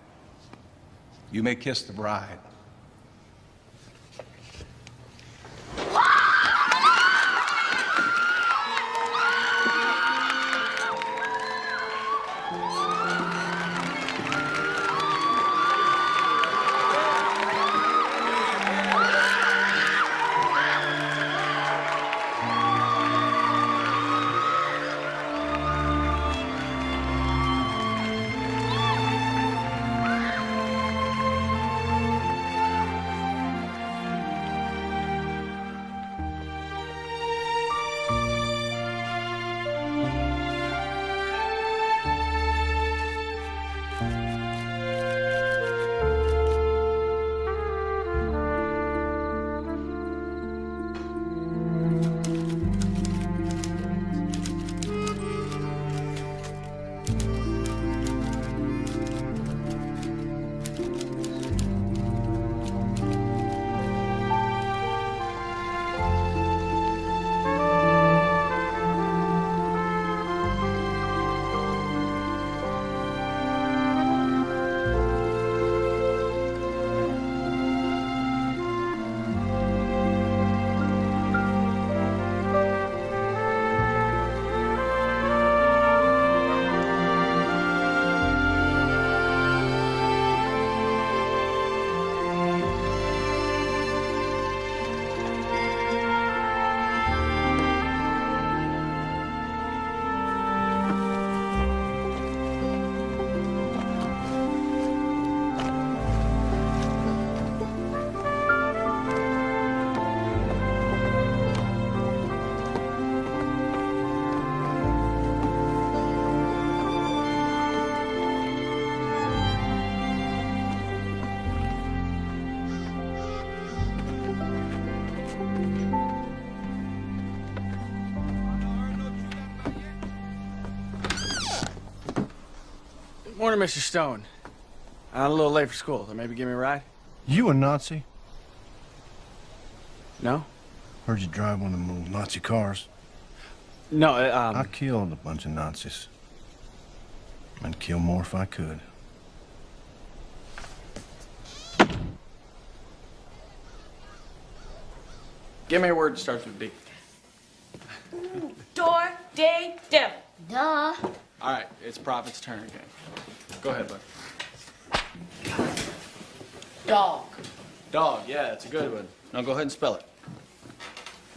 You may kiss the bride. Morning, Mr. Stone. I'm a little late for school, so maybe give me a ride? You a Nazi? No? Heard you drive one of them little Nazi cars. No, I killed a bunch of Nazis. I'd kill more if I could. Give me a word that starts with D. Door, day, devil. Duh. All right, it's Prophet's turn again. Go ahead, bud. Dog. Dog, yeah, it's a good one. Now go ahead and spell it.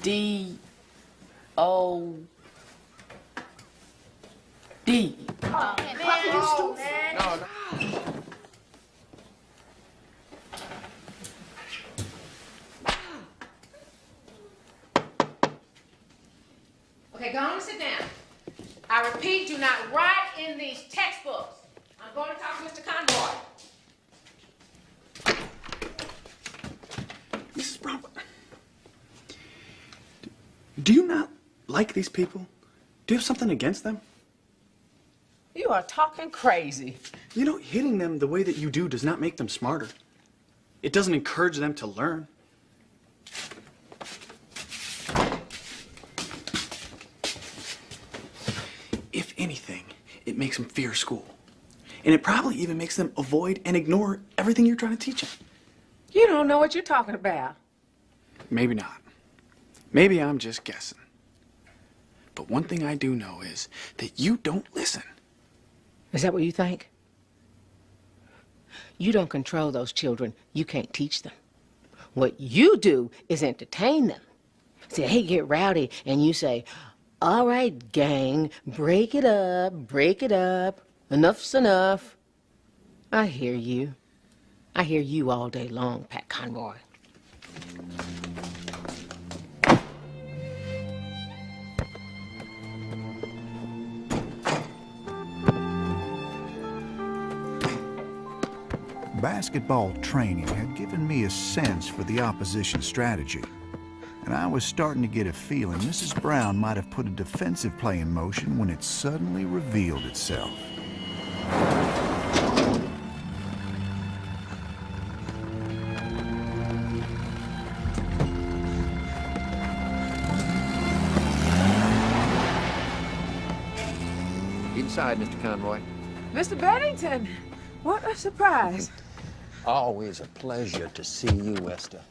D-O-D. Oh, man. No. Okay, go on and sit down. I repeat, do not write in these textbooks. I'm going to talk to Mr. Conroy. Mrs. Brown, do you not like these people? Do you have something against them? You are talking crazy. You know, hitting them the way that you do does not make them smarter. It doesn't encourage them to learn. If anything, it makes them fear school. And it probably even makes them avoid and ignore everything you're trying to teach them. You don't know what you're talking about. Maybe not. Maybe I'm just guessing. But one thing I do know is that you don't listen. Is that what you think? You don't control those children. You can't teach them. What you do is entertain them. Say, hey, get rowdy, and you say, all right, gang, break it up. Enough's enough. I hear you. I hear you all day long, Pat Conroy. Basketball training had given me a sense for the opposition strategy, and I was starting to get a feeling Mrs. Brown might have put a defensive play in motion when it suddenly revealed itself. Inside, Mr. Conroy. Mr. Bennington, what a surprise. Always a pleasure to see you, Esther.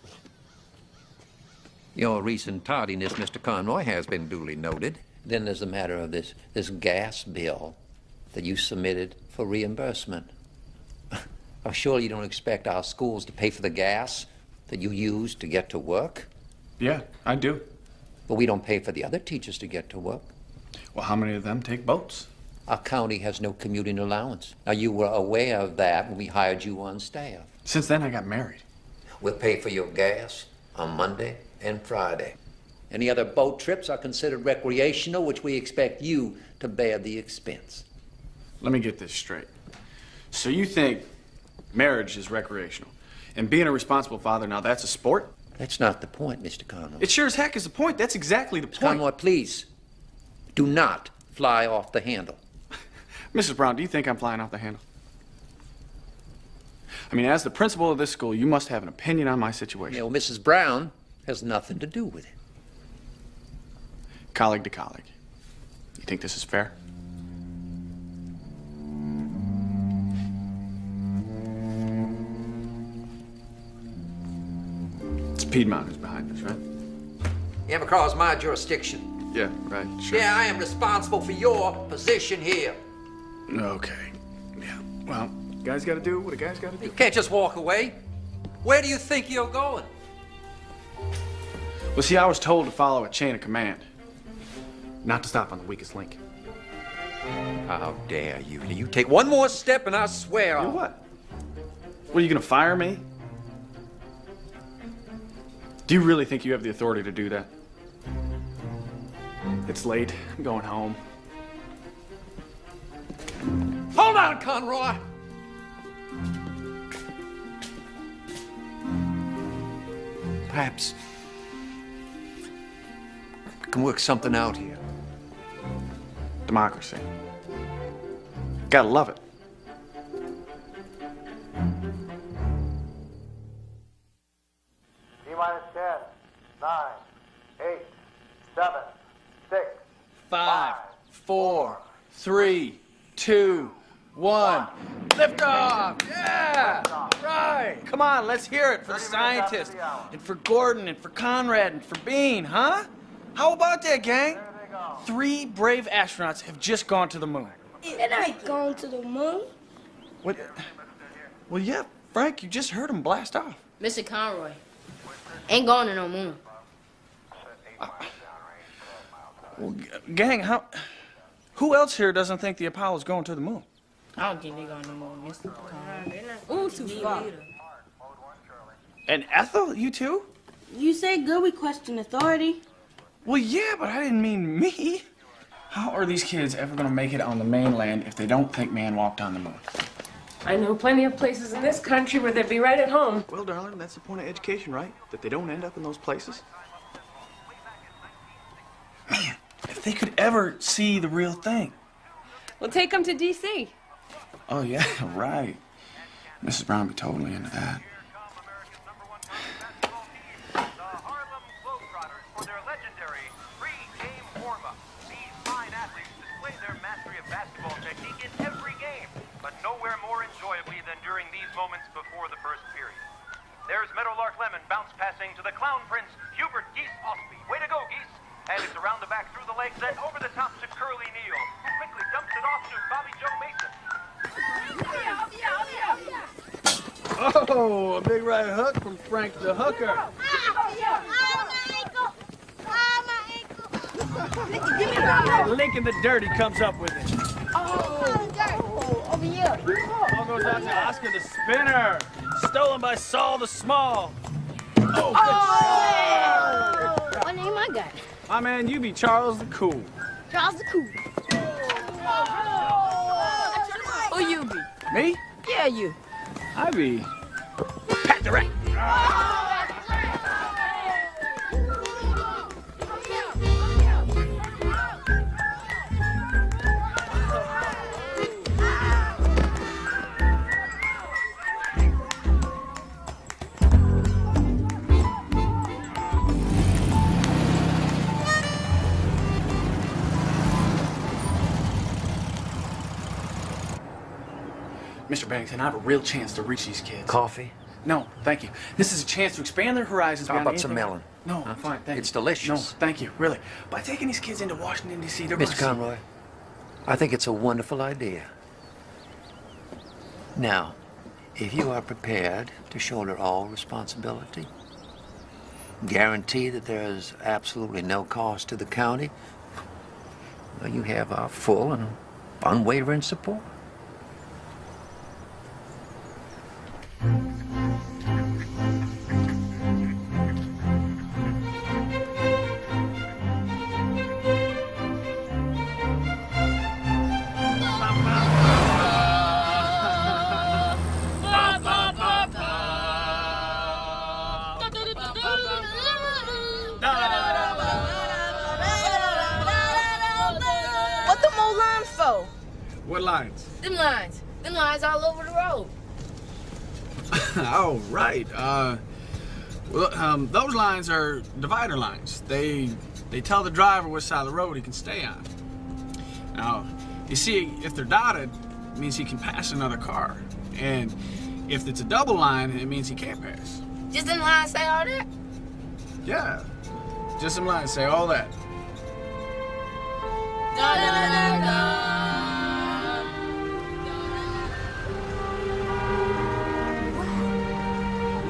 Your recent tardiness, Mr. Conroy, has been duly noted. Then there's the matter of this gas bill that you submitted for reimbursement. I'm sure you don't expect our schools to pay for the gas that you use to get to work. Yeah, I do. But we don't pay for the other teachers to get to work. Well, how many of them take boats? Our county has no commuting allowance. Now, you were aware of that when we hired you on staff. Since then, I got married. We'll pay for your gas on Monday and Friday. Any other boat trips are considered recreational, which we expect you to bear the expense. Let me get this straight. So you think marriage is recreational, and being a responsible father, now that's a sport? That's not the point, Mr. Conroy. It sure as heck is the point. That's exactly the point. Conroy, please, do not fly off the handle. Mrs. Brown, do you think I'm flying off the handle? I mean, as the principal of this school, you must have an opinion on my situation. Yeah, well, Mrs. Brown has nothing to do with it. Colleague to colleague. You think this is fair? It's Piedmont who's behind this, right? Yamacraw is my jurisdiction. Yeah, right, sure. Yeah, I am responsible for your position here. Okay. Yeah, well, a guy's got to do what a guy's got to do. You can't just walk away. Where do you think you're going? Well, see, I was told to follow a chain of command. Not to stop on the weakest link. How dare you? You take one more step and I swear You what? What, are you gonna fire me? Do you really think you have the authority to do that? It's late. I'm going home. Hold on, Conroy! Perhaps we can work something out here. Democracy. Gotta love it. 4, 3, 2, 1. Lift off! Yeah! Right! Come on, let's hear it for the scientists, and for Gordon, and for Conrad, and for Bean, huh? How about that, gang? 3 brave astronauts have just gone to the moon. It ain't going to the moon. What? Well, yeah, Frank, you just heard them blast off. Mr. Conroy, ain't going to no moon. Well, gang, who else here doesn't think the Apollo's going to the moon? I don't think they're going to the moon, Mr. Conroy. Ooh, too far. And Ethel, you too? You say good, we question authority. Well, yeah, but I didn't mean me. How are these kids ever going to make it on the mainland if they don't think man walked on the moon? I know plenty of places in this country where they'd be right at home. Well, darling, that's the point of education, right? That they don't end up in those places. Man, if they could ever see the real thing. We'll take them to D.C. Oh, yeah, right. Mrs. Brown would be totally into that. Moments before the first period. There's Meadowlark Lemon bounce passing to the Clown Prince, Hubert Geese Osby. Way to go, Geese! And it's around the back through the legs and over the top to Curly Neal, who quickly dumps it off to Bobby Joe Mason. Oh, a big right hook from Frank the Hooker. Lincoln the Dirty comes up with it. Over here. Ball goes out to Oscar the Spinner. Stolen by Saul the Small. Oh, What name I got? my man, you be Charles the Cool. Charles the Cool. Who you be? Me? Yeah, you. I be Pat the Rat. Mr. Bennington, I have a real chance to reach these kids. Coffee? No, thank you. This is a chance to expand their horizons. How beyond about some anything- melon? No, I'm fine, thank you. It's delicious. No, thank you, really. By taking these kids into Washington, D.C., they're Mr. gonna Conroy, I think it's a wonderful idea. Now, if you are prepared to shoulder all responsibility, guarantee that there is absolutely no cost to the county, well, you have our full and unwavering support. What the more lines for? What lines? Them lines. Them lines all over the road. Oh, right. Those lines are divider lines. They tell the driver which side of the road he can stay on. Now, you see, if they're dotted, it means he can pass another car. And if it's a double line, it means he can't pass. Just them lines say all that? Yeah, just some lines say all that. Da, da, da, da.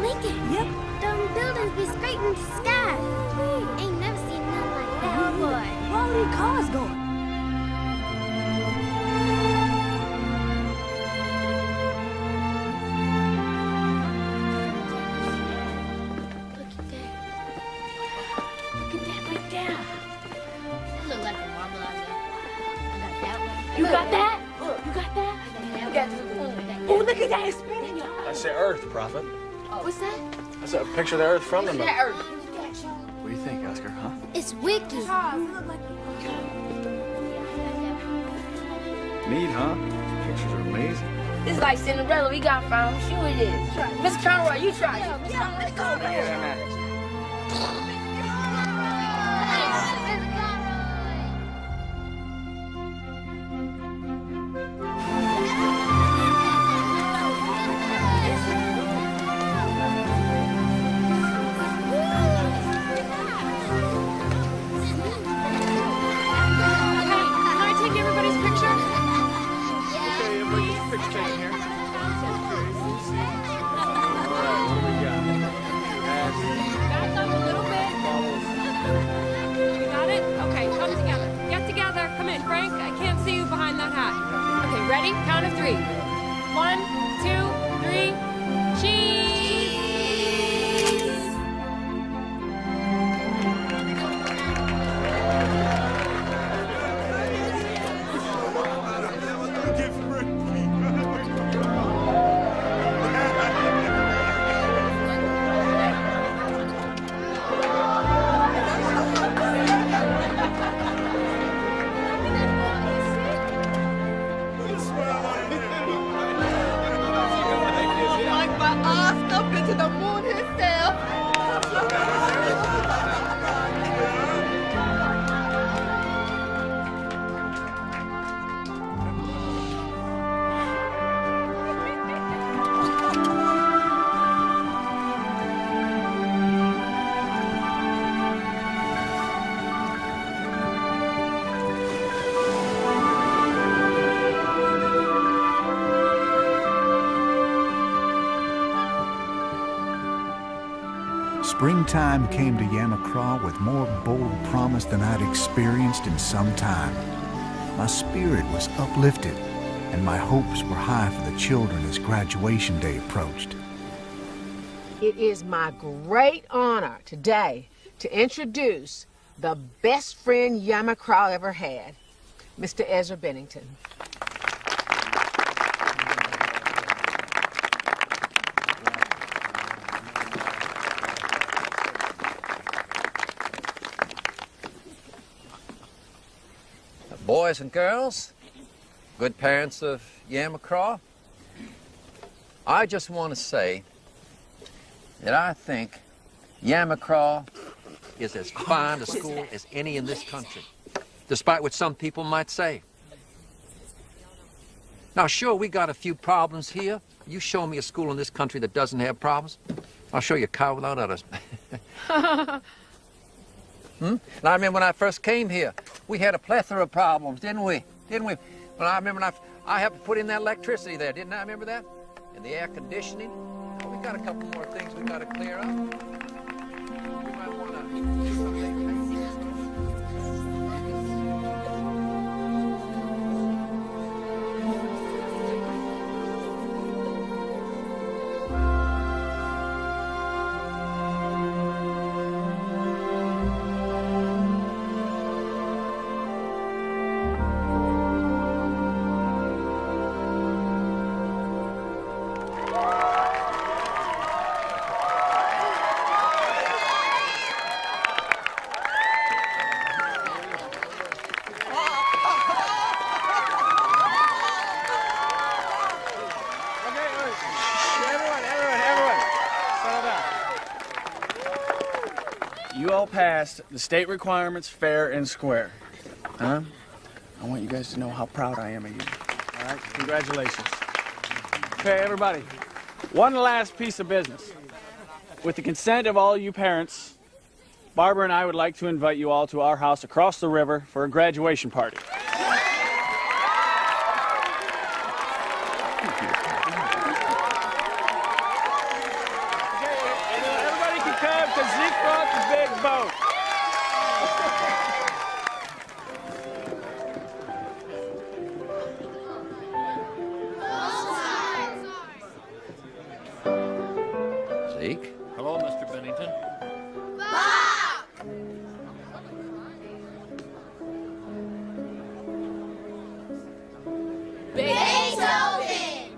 Lincoln. Yep. Them buildings be straight in the sky. Ain't never seen nothing like that. Oh boy. Where all these cars going? Look at that right there. That look like a marble out there. I got that one. You got that? You got that? You got that. Oh, look at that. It's spinning, y'all. That's the Earth, Prophet. What's that? That's a picture of the Earth from the moon. That Earth. What do you think, Oscar, huh? It's wicked. Neat, huh? Pictures are amazing. This is like Cinderella. We got found. Sure it is. Mr. Conroy, you try it. Let's go, man. Springtime came to Yamacraw with more bold promise than I'd experienced in some time. My spirit was uplifted, and my hopes were high for the children as graduation day approached. It is my great honor today to introduce the best friend Yamacraw ever had, Mr. Ezra Bennington. Boys and girls, good parents of Yamacraw, I just want to say that I think Yamacraw is as fine a school as any in this country, despite what some people might say. Now, sure, we got a few problems here. You show me a school in this country that doesn't have problems, I'll show you a cow without udders. Now, I remember when I first came here, we had a plethora of problems, didn't we? Well, I remember when I had to put in that electricity there, didn't I? Remember that? And the air conditioning. Well, we got a couple more things we got to clear up. We might want to do something. You all passed the state requirements fair and square. Huh? I want you guys to know how proud I am of you. All right? Congratulations. Okay, everybody. One last piece of business. With the consent of all you parents, Barbara and I would like to invite you all to our house across the river for a graduation party. Everybody can come because Zeke brought the big boat. Zeke? Hello, Mr. Bennington. Beethoven!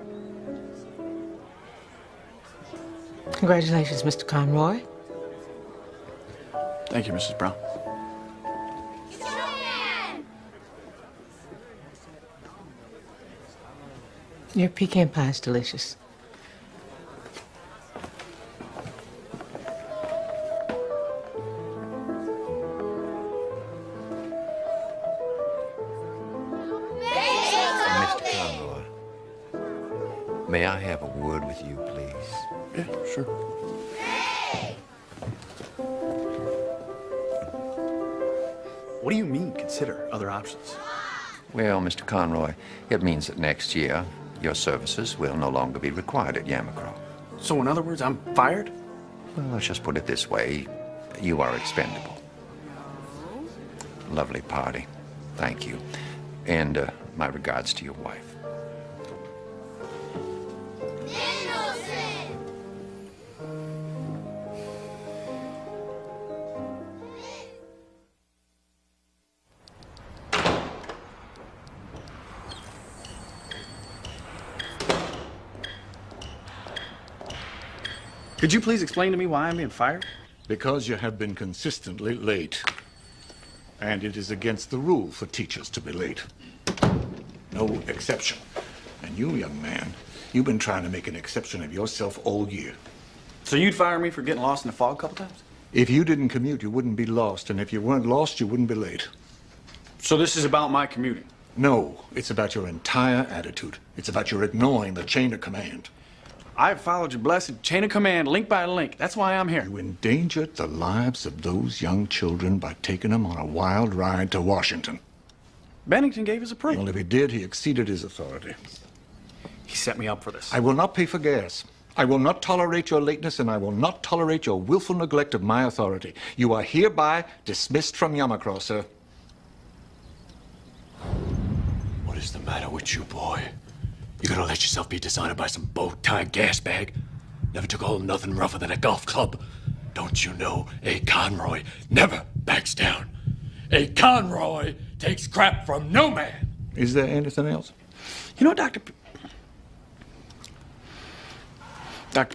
Congratulations, Mr. Conroy. Thank you, Mrs. Brown. Your pecan pie is delicious. Mr. Conroy, may I have a word with you, please? Yeah, sure. What do you mean, consider other options? Well, Mr. Conroy, it means that next year, your services will no longer be required at Yamacraw. So in other words, I'm fired? Well, let's just put it this way. You are expendable. Lovely party. Thank you. And my regards to your wife. Could you please explain to me why I'm being fired? Because you have been consistently late. And it is against the rule for teachers to be late. No exception. And you, young man, you've been trying to make an exception of yourself all year. So you'd fire me for getting lost in the fog a couple times? If you didn't commute, you wouldn't be lost. And if you weren't lost, you wouldn't be late. So this is about my commuting? No, it's about your entire attitude. It's about your ignoring the chain of command. I've followed your blessed chain of command, link by link. That's why I'm here. You endangered the lives of those young children by taking them on a wild ride to Washington. Bennington gave his approval. Well, if he did, he exceeded his authority. He set me up for this. I will not pay for gas. I will not tolerate your lateness, and I will not tolerate your willful neglect of my authority. You are hereby dismissed from Yamacraw, sir. What is the matter with you, boy? You gonna let yourself be decided by some bow-tie gas bag? Never took a hole nothing rougher than a golf club. Don't you know A. Conroy never backs down? A. Conroy takes crap from no man. Is there anything else? You know, Dr.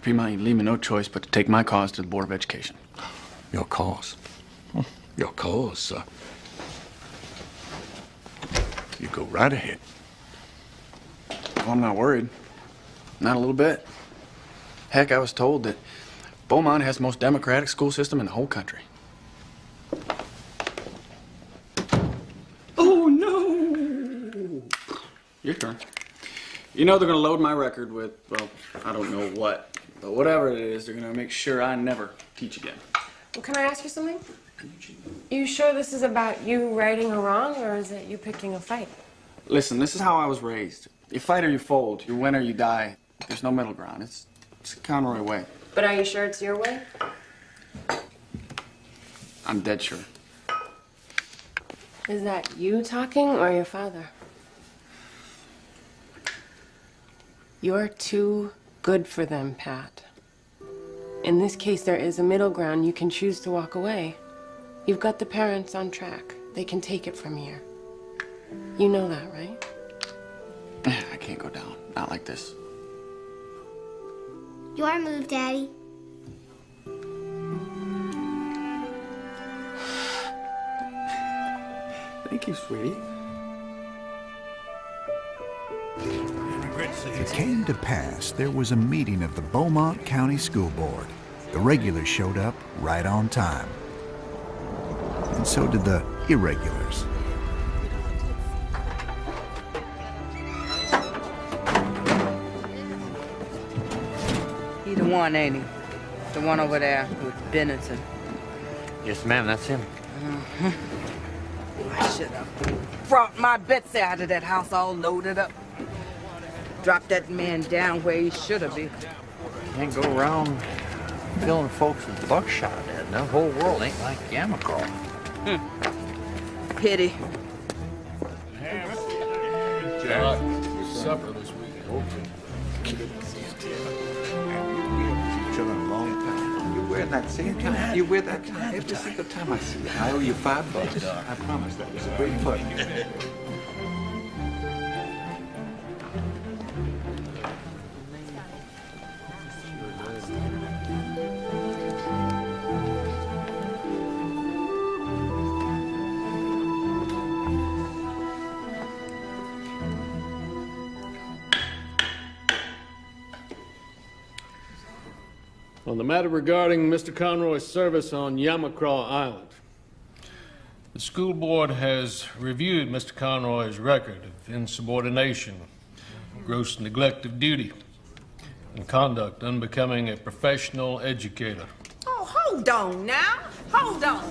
Piedmont, you leave me no choice but to take my cause to the Board of Education. Your cause? Your cause, sir. You go right ahead. Well, I'm not worried. Not a little bit. Heck, I was told that Beaumont has the most democratic school system in the whole country. Oh, no! Your turn. You know they're gonna load my record with, well, I don't know what, but whatever it is, they're gonna make sure I never teach again. Well, can I ask you something? You sure this is about you righting a wrong, or is it you picking a fight? Listen, this is how I was raised. You fight or you fold. You win or you die. There's no middle ground. It's the Conroy way. But are you sure it's your way? I'm dead sure. Is that you talking or your father? You're too good for them, Pat. In this case, there is a middle ground. You can choose to walk away. You've got the parents on track. They can take it from here. You know that, right? I can't go down. Not like this. Your move, Daddy. Thank you, sweetie. It came to pass there was a meeting of the Beaumont County School Board. The regulars showed up right on time. And so did the irregulars. He the one, ain't he? The one over there with Bennington. Yes, ma'am, that's him. I should have brought my Betsy out of that house all loaded up. Dropped that man down where he should have been. Can't go around filling folks with buckshot, Ed. The whole world ain't like Yamacraw. Pity. Jack, supper this week. Each other a long time. You wear that same tie. You wear that tie every single time I see you. I owe you $5. I promise that was a great fun. On the matter regarding Mr. Conroy's service on Yamacraw Island. The school board has reviewed Mr. Conroy's record of insubordination, gross neglect of duty, and conduct unbecoming a professional educator. Oh, hold on now. Hold on.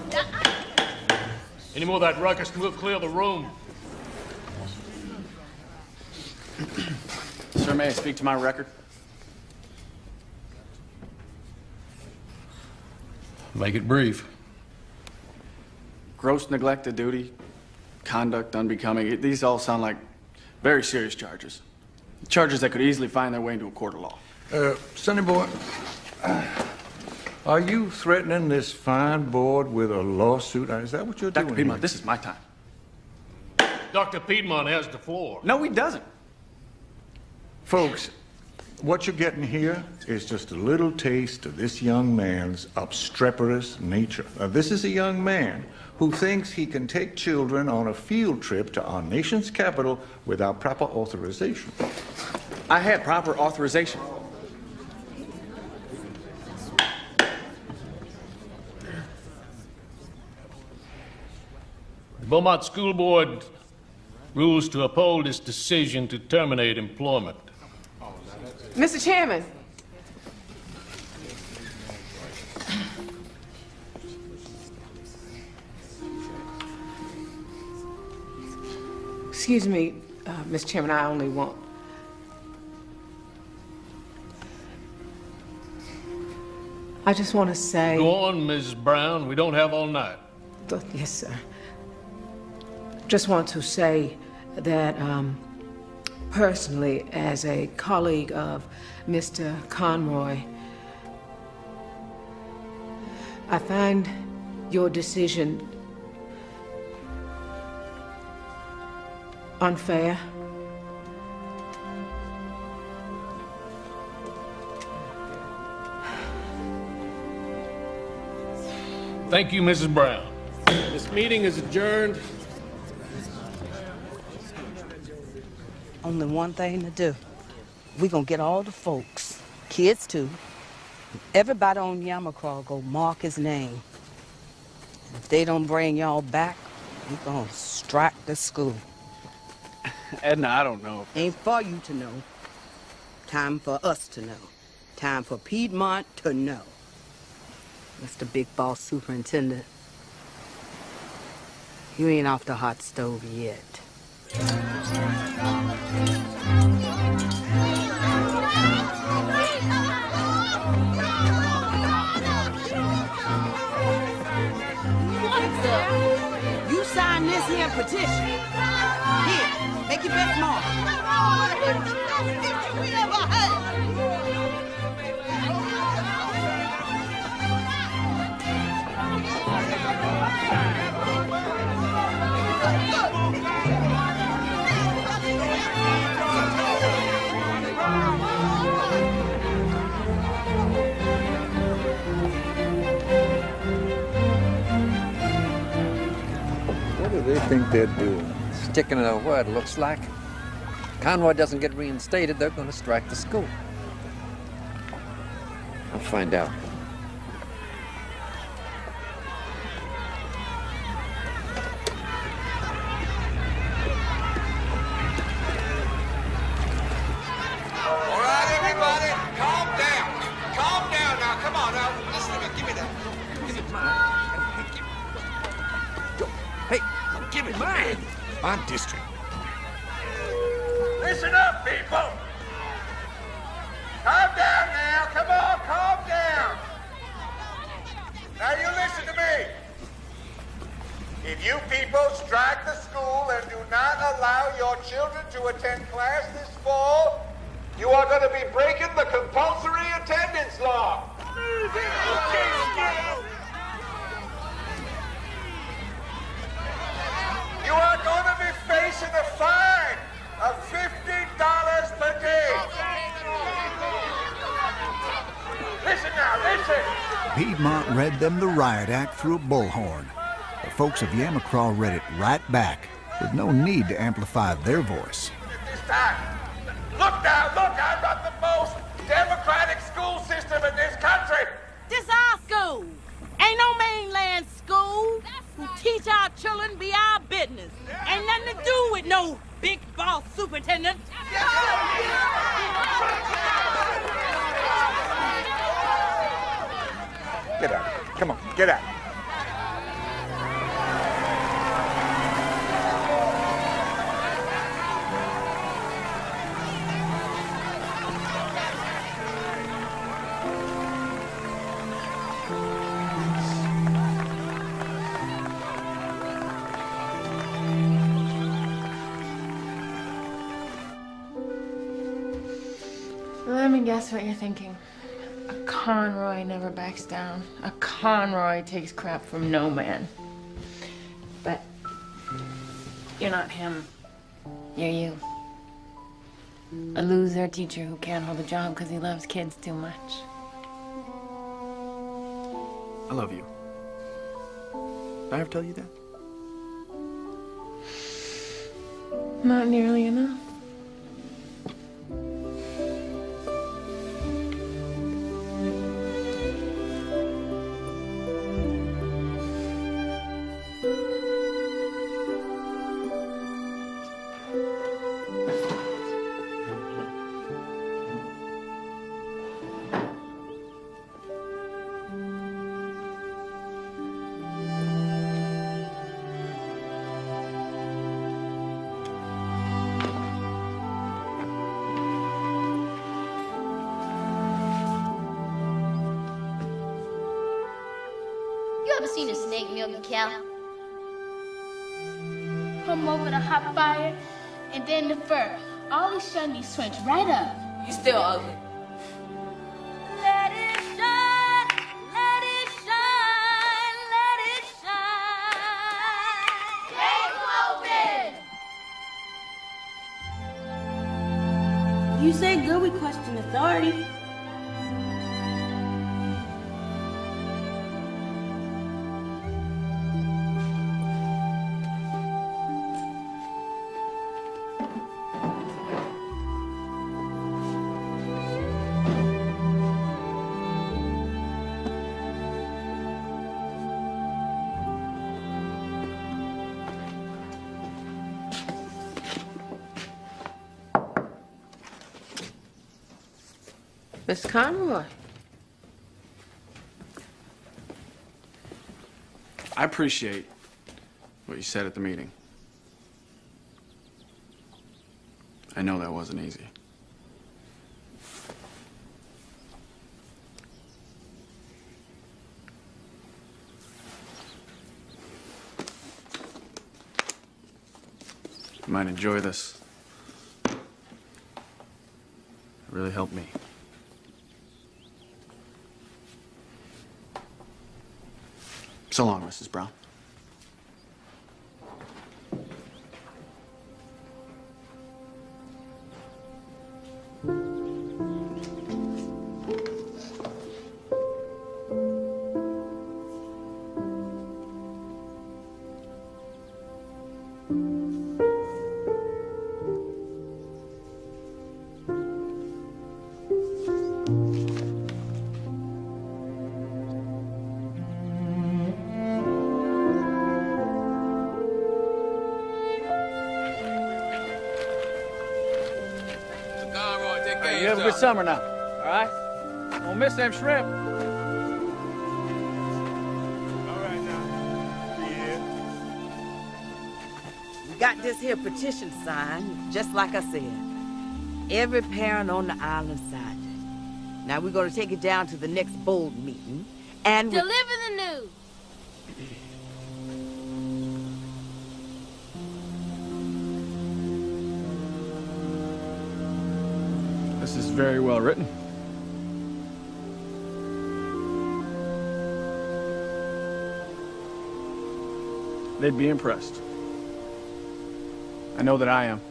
Any more of that ruckus and we'll clear the room. Sir, may I speak to my record? Make it brief. Gross neglect of duty, conduct unbecoming. These all sound like very serious charges. Charges that could easily find their way into a court of law. Sonny boy, are you threatening this fine board with a lawsuit? Is that what you're doing? Dr. Piedmont, this is my time. Dr. Piedmont has the floor. No, he doesn't. Folks, what you're getting here is just a little taste of this young man's obstreperous nature. Now, this is a young man who thinks he can take children on a field trip to our nation's capital without proper authorization. I had proper authorization. The Beaumont School Board rules to uphold its decision to terminate employment. Mr. Chairman. Excuse me, Mr. Chairman, I only want... I just want to say... Go on, Mrs. Brown. We don't have all night. Yes, sir. Just want to say that, personally, as a colleague of Mr. Conroy, I find your decision unfair. Thank you, Mrs. Brown. This meeting is adjourned. Only one thing to do. We're gonna get all the folks, kids too, everybody on Yamacraw go mark his name. And if they don't bring y'all back, we're gonna strike the school. Edna, I don't know. Ain't for you to know. Time for us to know. Time for Piedmont to know. Mr. Big Boss Superintendent, you ain't off the hot stove yet. You sign this here petition. Here, make your best mark. What do they think they're doing? Sticking to what it looks like. Conroy doesn't get reinstated, they're going to strike the school. I'll find out. All right, everybody, calm down. Calm down now. Come on now. Listen to me. Give me that. Give it mine. Hey, give it mine. My district. Listen up, people. Calm down now. Come on, calm down. Now you listen to me. If you people strike the school and do not allow your children to attend class this fall, you are going to be breaking the compulsory attendance law. You are going to be facing a fine of $50 per day. Listen now, listen. Piedmont read them the riot act through a bullhorn. The folks of Yamacraw read it right back, with no need to amplify their voice. This time, look now, look, I've got the most democratic school system in this country. This our school. Ain't no mainland school. Who teach our children be our business. Ain't nothing to do with no big boss superintendent. Get out. Come on, get out. Let me guess what you're thinking. A Conroy never backs down. A Conroy takes crap from no man. But you're not him. You're you. A loser teacher who can't hold a job because he loves kids too much. I love you. Did I ever tell you that? Not nearly enough. ever seen a snake milk a cow? Come over the hot fire, and then the fur. All these shinies switch right up. You still ugly. Let it shine, let it shine, let it shine. Take open! You say good, we question authority. Miss Conroy. I appreciate what you said at the meeting. I know that wasn't easy. You might enjoy this. It really helped me. So long, Mrs. Brown. You have a good summer now, all right? Don't miss them shrimp. We got this here petition signed, just like I said. Every parent on the island signed it. Now we're going to take it down to the next board meeting and... Deliver the news. This is very well written. They'd be impressed. I know that I am.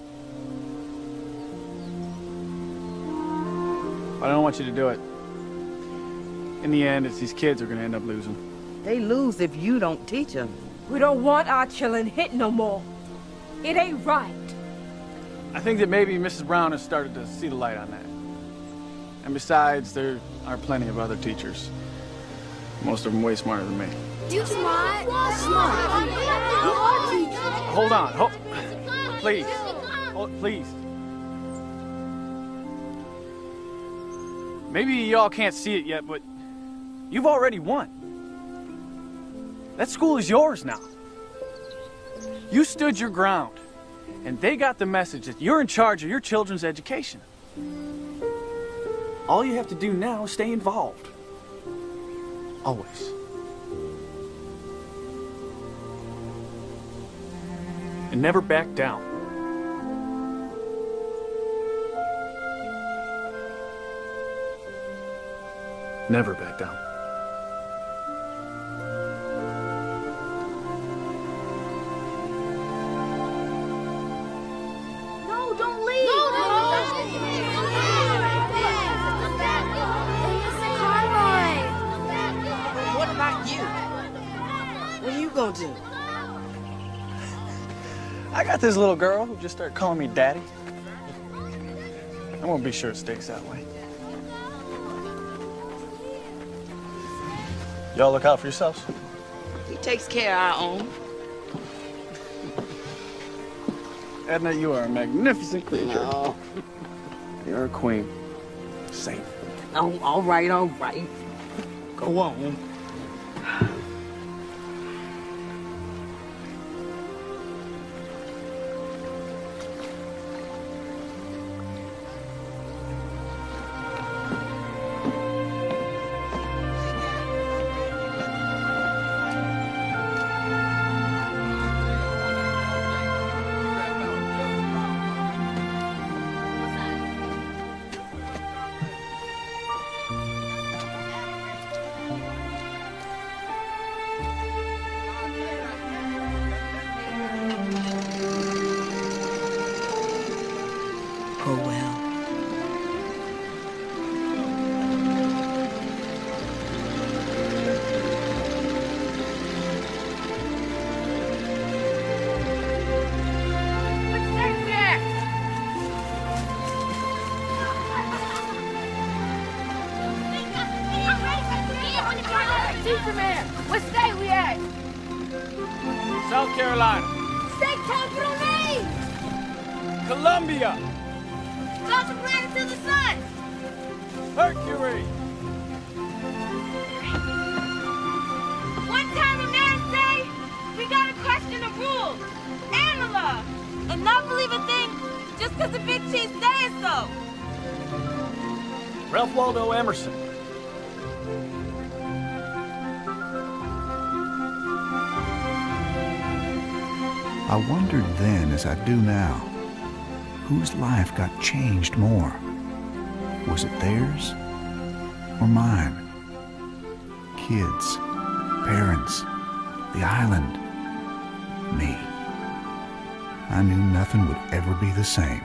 But I don't want you to do it. In the end, it's these kids who are going to end up losing. They lose if you don't teach them. We don't want our children hit no more. It ain't right. I think that maybe Mrs. Brown has started to see the light on that. And besides, there are plenty of other teachers. Most of them way smarter than me. You smart. Smart. You are teachers. Hold on. Please. Please. Maybe y'all can't see it yet, but you've already won. That school is yours now. You stood your ground, and they got the message that you're in charge of your children's education. All you have to do now is stay involved. Always. And never back down. Never back down. No, don't leave. No. What about you? What are you gonna do? I got this little girl who just started calling me daddy. I'm gonna be sure it stays that way. Y'all look out for yourselves. He takes care of our own. Edna, you are a magnificent creature. No. You're a queen. Safe. Oh, all right. Go on. teacher man. What state we at? South Carolina. State capital name. Columbia. Closest planet to the sun. Mercury. One time a man say, we gotta question the rules and the law, and not believe a thing just because the big chief says so. Ralph Waldo Emerson. I wondered then, as I do now, whose life got changed more? Was it theirs or mine? Kids, parents, the island, me. I knew nothing would ever be the same.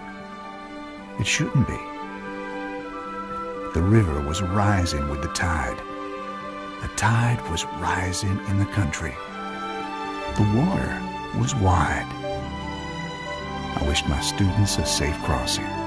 It shouldn't be. The river was rising with the tide. The tide was rising in the country. The water was wide. I wished my students a safe crossing.